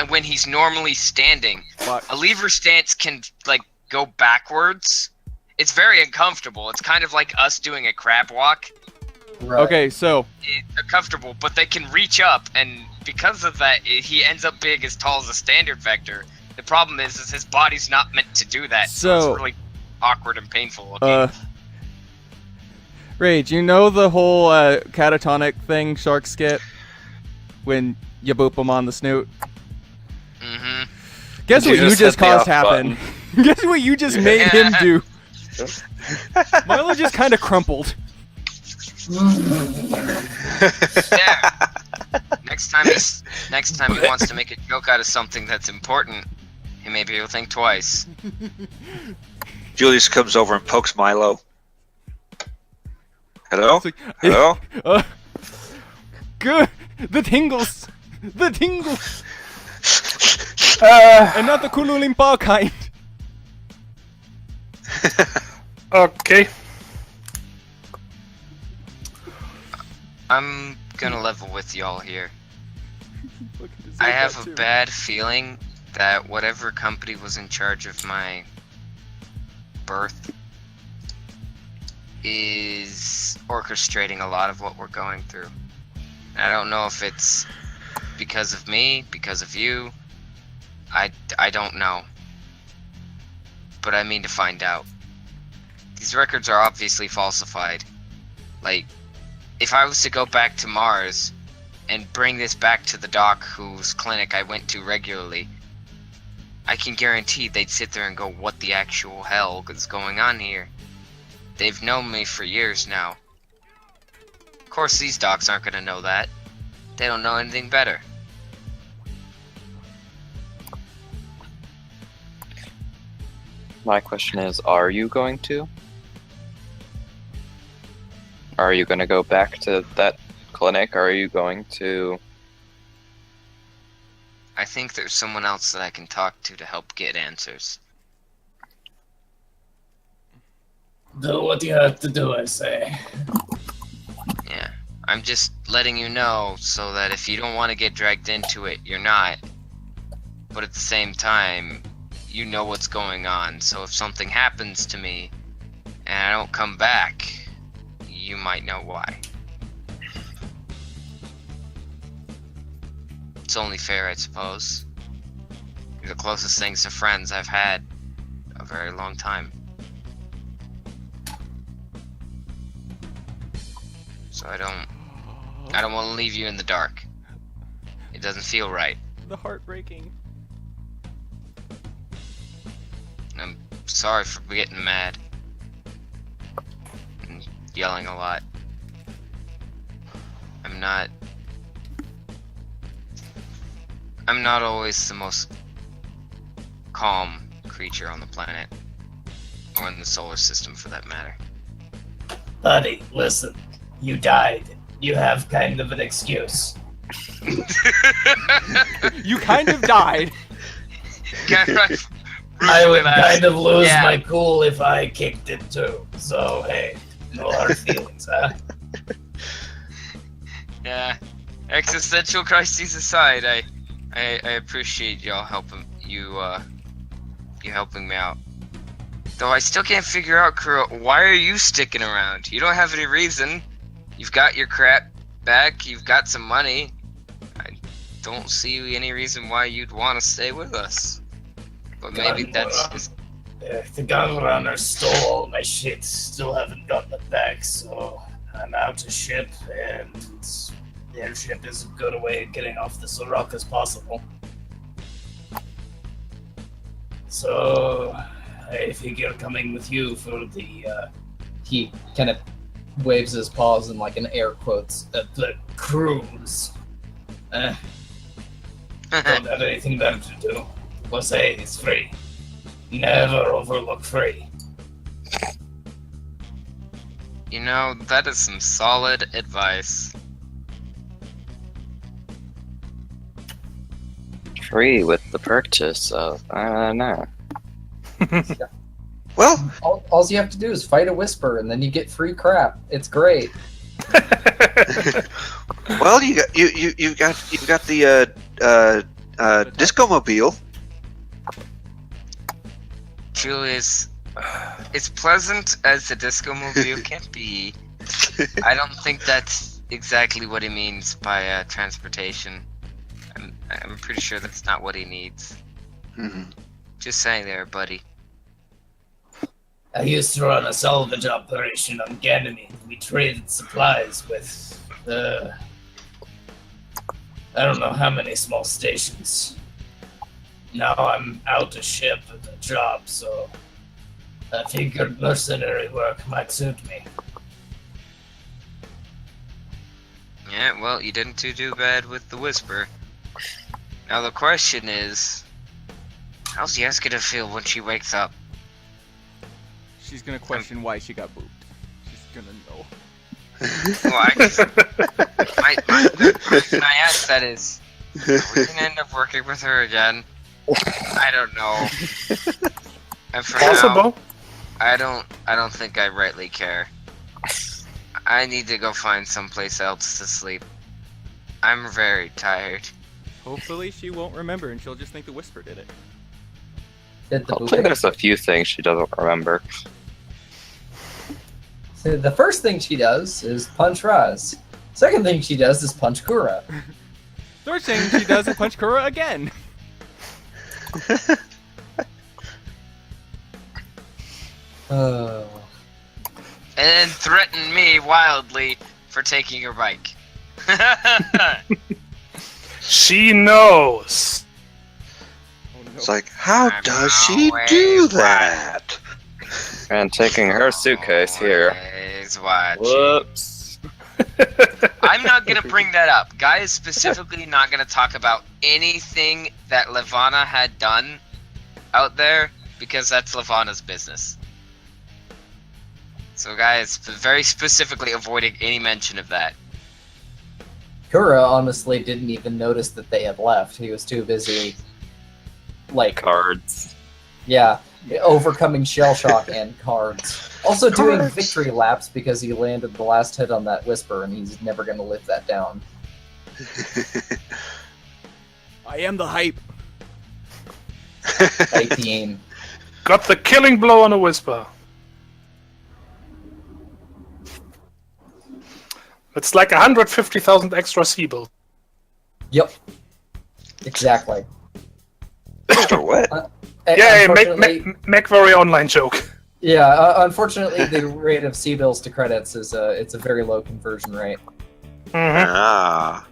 when he's normally standing. Fuck. A lever stance can, like, go backwards. It's very uncomfortable. It's kind of like us doing a crab walk. Right. Okay, so They're comfortable, but they can reach up, and because of that, he ends up being as tall as a standard vector. The problem is his body's not meant to do that, so it's really awkward and painful looking. Rage, you know the whole catatonic thing sharks get when you boop them on the snoot? Mm-hmm. Guess Did what you you just just hit the caused off happen? Guess what you just made him do? Milo just kind of crumpled. There. Next time he wants to make a joke out of something that's important, he maybe will think twice. Julius comes over and pokes Milo. Hello? It's like, Hello? Good. The tingles. The tingles. And not the Kululimpa kind. Okay. I'm gonna level with y'all here. I have a bad feeling that whatever company was in charge of my birth is orchestrating a lot of what we're going through. I don't know if it's because of me, because of you. I don't know. But I mean to find out. These records are obviously falsified. Like, if I was to go back to Mars and bring this back to the doc whose clinic I went to regularly, I can guarantee they'd sit there and go, what the actual hell is going on here? They've known me for years now. Of course these docs aren't gonna know that. They don't know anything better. My question is, are you going to? Are you going to go back to that clinic? Are you going to... I think there's someone else that I can talk to help get answers. Do what you have to do, I say. Yeah. I'm just letting you know so that if you don't want to get dragged into it, you're not. But at the same time, you know what's going on, so if something happens to me and I don't come back, you might know why. It's only fair, I suppose. You're the closest things to friends I've had a very long time. So I don't want to leave you in the dark. It doesn't feel right. The heartbreaking. I'm sorry for getting mad. And yelling a lot. I'm not always the most calm creature on the planet. Or in the solar system, for that matter. Buddy, listen. You died. You have kind of an excuse. You kind of died. I would kind of lose my cool if I kicked it too. So, hey, no hard feelings, huh? Yeah. Existential crises aside, I appreciate y'all helping you helping me out. Though I still can't figure out, Kuro, why are you sticking around? You don't have any reason. You've got your crap back, you've got some money. I don't see any reason why you'd want to stay with us. But maybe that's just... The gun runner stole all my shit, still haven't gotten it back, so I'm out of ship, and the airship is as good a way of getting off this rock as possible. So... I figure coming with you for the, He kind of waves his paws in like an air quotes. the cruise. Don't have anything better to do. Plus, hey, it's free. Never overlook free. You know, that is some solid advice. Free with the purchase of, I don't know. Well, all you have to do is fight a whisper, and then you get free crap. It's great. well, you've got the disco mobile. Julius, as pleasant as the disco mobile can be, I don't think that's exactly what he means by transportation. I'm pretty sure that's not what he needs. Mm-hmm. Just saying there, buddy. I used to run a salvage operation on Ganymede. We traded supplies with, I don't know how many small stations. Now I'm out of ship at a job, so I figured mercenary work might suit me. Yeah, well, you didn't do bad with the Whisper. Now the question is, how's Yes gonna feel when she wakes up? She's gonna question why she got booped. She's gonna know. Well, the question I ask that is, are we gonna end up working with her again? I don't know. And for Possible. now, I don't think I rightly care. I need to go find someplace else to sleep. I'm very tired. Hopefully she won't remember and she'll just think the Whisper did it. Did the Hopefully there's a few things she doesn't remember. So the first thing she does is punch Raz. Second thing she does is punch Kura. Third thing she does is punch Kura again. Oh. And then threaten me wildly for taking her bike. She knows. Oh, no. It's like, how I'm does she always do that? And taking her suitcase here. Always watching. Whoops. I'm not gonna bring that up. Guy is specifically not gonna talk about anything that Levana had done out there because that's Levana's business. So Guy is very specifically avoiding any mention of that. Kura honestly didn't even notice that they had left. He was too busy, like, Cards. yeah, overcoming shell shock and cards. Also doing victory laps because he landed the last hit on that Whisper, and he's never going to live that down. I am the hype. Like team. Got the killing blow on a Whisper. It's like 150,000 extra Seabuild. Yep. Exactly. Extra what? Yeah, Unfortunately- make very online joke. Yeah, unfortunately, the rate of C-bills to credits is it's a very low conversion rate. Mhm. Ah.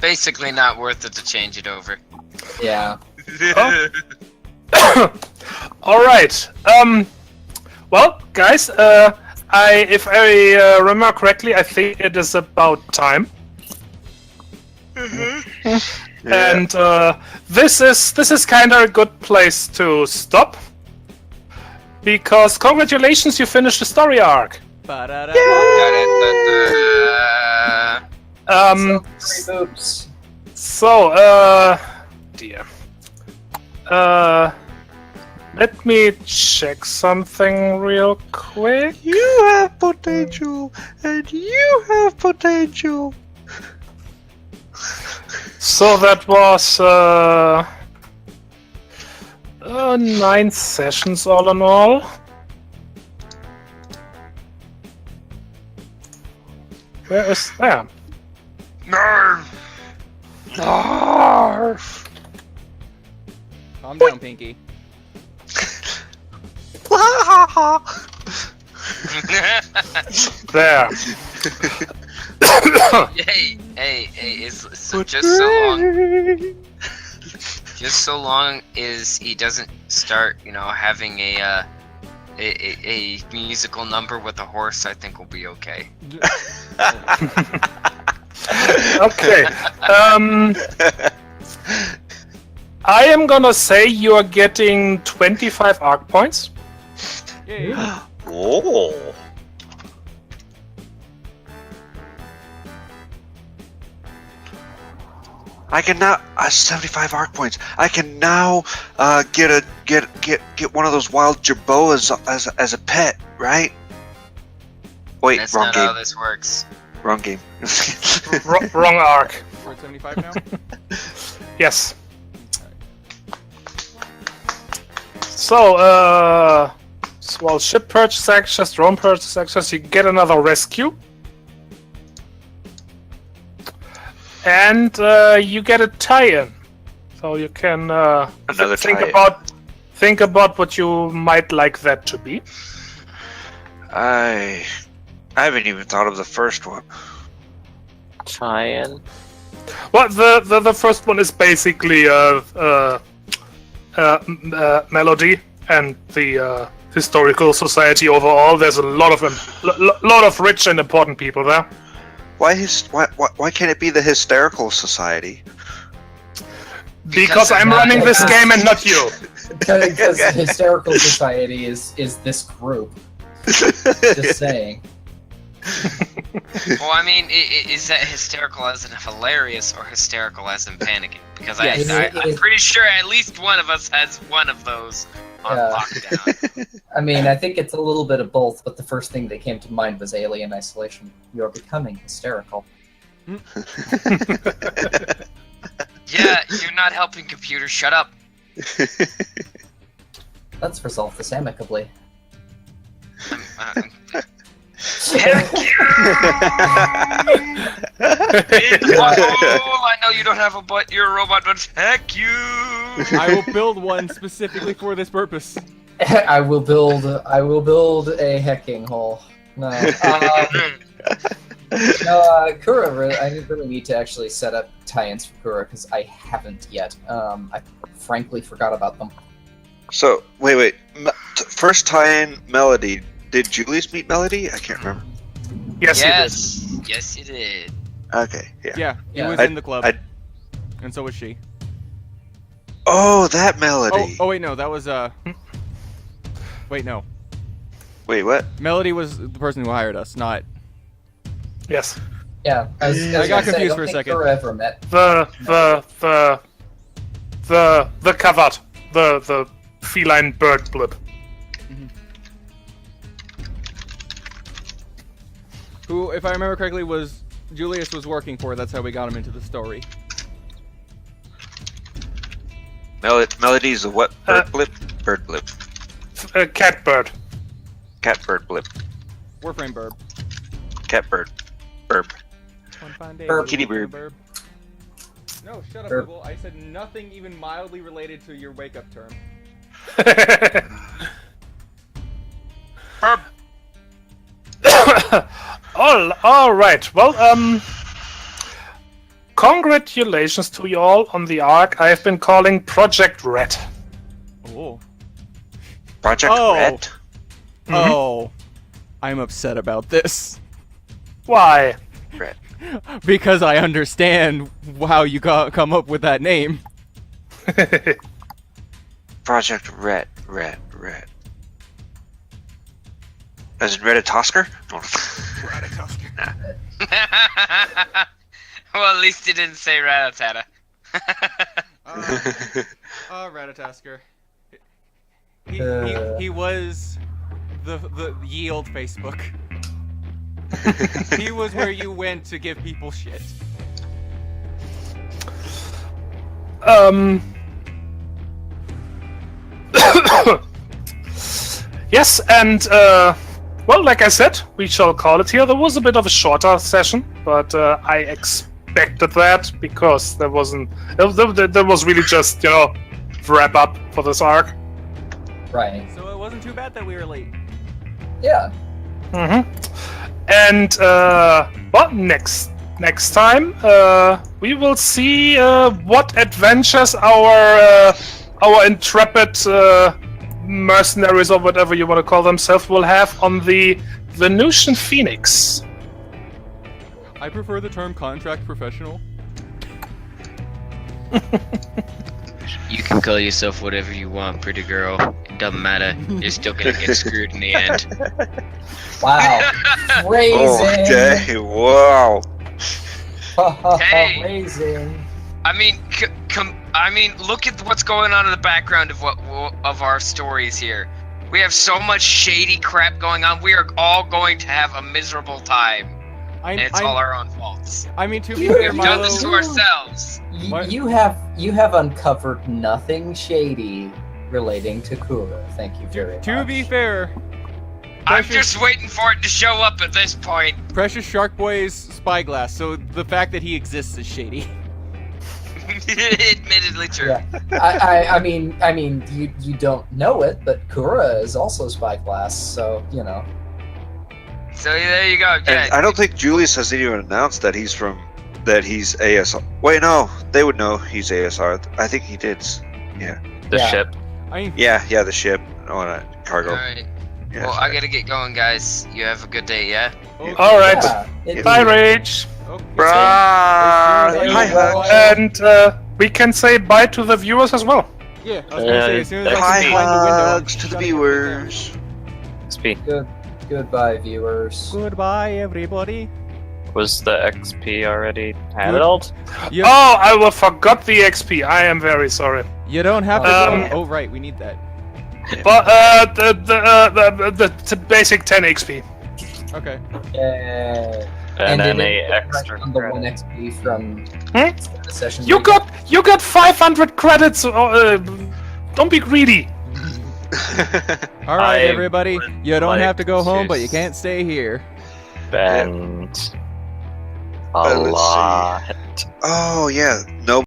Basically not worth it to change it over. Yeah. All right. Well, guys, if I remember correctly, I think it is about time. And this is kind of a good place to stop, because congratulations, you finished the story arc. Oops. So, dear. Let me check something real quick. You have potential, and you have potential. So that was 9 sessions all in all. Where is that? Narf. Calm down, Pinky. There. hey, so just so long as he doesn't start, having a musical number with a horse, I think we'll be okay. Okay. I am gonna say you are getting 25 arc points. Yay. Oh. I can now 75 arc points. I can now get one of those wild jerboas as a pet, right? Wait, That's wrong not game. how this works. Wrong game. Wrong arc. We're at 75 now? Yes. So, well, ship purchase access, drone purchase access, you get another rescue. And you get a tie-in. So you can Another think tie-in. think about what you might like that to be. I haven't even thought of the first one. Tie-in. Well, the first one is basically Melody and the historical society overall. There's a lot of rich and important people there. Why can't it be the hysterical society? Because I'm running this game and not you. Because the hysterical society is this group. Just saying. Well, I mean, is that hysterical as in hilarious or hysterical as in panicking? Because Yes. I'm pretty sure at least one of us has one of those on lockdown. I mean, I think it's a little bit of both, but the first thing that came to mind was Alien Isolation. You're becoming hysterical. Yeah, you're not helping, computer. Shut up. Let's resolve this amicably. Heck you! I know you don't have a butt. You're a robot, but heck you! I will build one specifically for this purpose. I will build a hecking hole. No. Kura, I really need to actually set up tie-ins for Kura because I haven't yet. I frankly forgot about them. So wait. First tie-in Melody. Did Julius meet Melody? I can't remember. Yes, Yes, you did. Okay, yeah. Yeah, he Yeah. was in the club. And so was she. Oh, that Melody. Oh wait, no, that was Wait, no. Wait, what? Melody was the person who hired us, not. Yes. Yeah, I got confused for a second. Kura ever met. The cavat, the feline bird blip. Who, if I remember correctly, was Julius was working for. That's how we got him into the story. Melody's a what? Bird blip? Bird blip. Cat bird. Cat bird blip. Warframe burb. Cat bird. Burb. One fine day. Burb. Kitty Warframe burb. No, shut up, Burb. Google. I said nothing even mildly related to your wake-up term. Burp. all right. Well, congratulations to you all on the arc I have been calling Project Red. Oh. Project Oh. Red? Oh. I'm upset about this. Why? Because I understand how you come up with that name. Project Red. As in Redditosker? Redditosker. Nah. Well, at least he didn't say Ratatata. Ratatasker. He was the ye old Facebook. He was where you went to give people shit. Yes, and well, like I said, we shall call it here. There was a bit of a shorter session, but I expected that because there wasn't. There was really just wrap up for this arc. Right. So it wasn't too bad that we were late. Yeah. And well, next time we will see what adventures our intrepid mercenaries, or whatever you want to call themselves, will have on the Venusian Phoenix. I prefer the term contract professional. You can call yourself whatever you want, pretty girl. It doesn't matter. You're still gonna get screwed in the end. Wow. Phrasing. Okay, wow. Hey. Phrasing. I mean, look at what's going on in the background of our stories here. We have so much shady crap going on. We are all going to have a miserable time, and it's all our own faults. I mean, to be You- fair, We've done Milo, this to ourselves. What? You have uncovered nothing shady relating to Kura. Thank you very much. to be fair, I'm Precious- just waiting for it to show up at this point. Precious Shark Boy is spyglass, so the fact that he exists is shady. Admittedly true. Yeah. I mean, you don't know it, but Kura is also spyglass, so you know. So there you go. And Yeah. I don't think Julius has even announced that he's ASR. Wait, no, they would know he's ASR. I think he did. Yeah. The Yeah. ship. I mean, Yeah, the ship. Oh, cargo. All right. Yeah, Well, I sorry. gotta get going, guys. You have a good day, yeah? okay. All right. Yeah, Bye, Rage. Okay. Brah. As soon as Hi, I can Hux. find- And we can say bye to the viewers as well. Yeah, I was gonna say, as soon as I Hi, can find the window. hugs to the gotta get viewers. XP. Goodbye, viewers. there. Goodbye, everybody. Was the XP already handled? You, Oh, I forgot the XP. I am very sorry. you don't have to Um, go. Oh, right, we need that. But the basic 10 XP. Okay. Yay. And then did a it get extra right on the credit. 1 XP from Hmm? the session. You got 500 credits. Don't be greedy. All right, I everybody. You don't like have to go home, but you to can't stay here. Spend a Let's see. lot. Oh yeah, no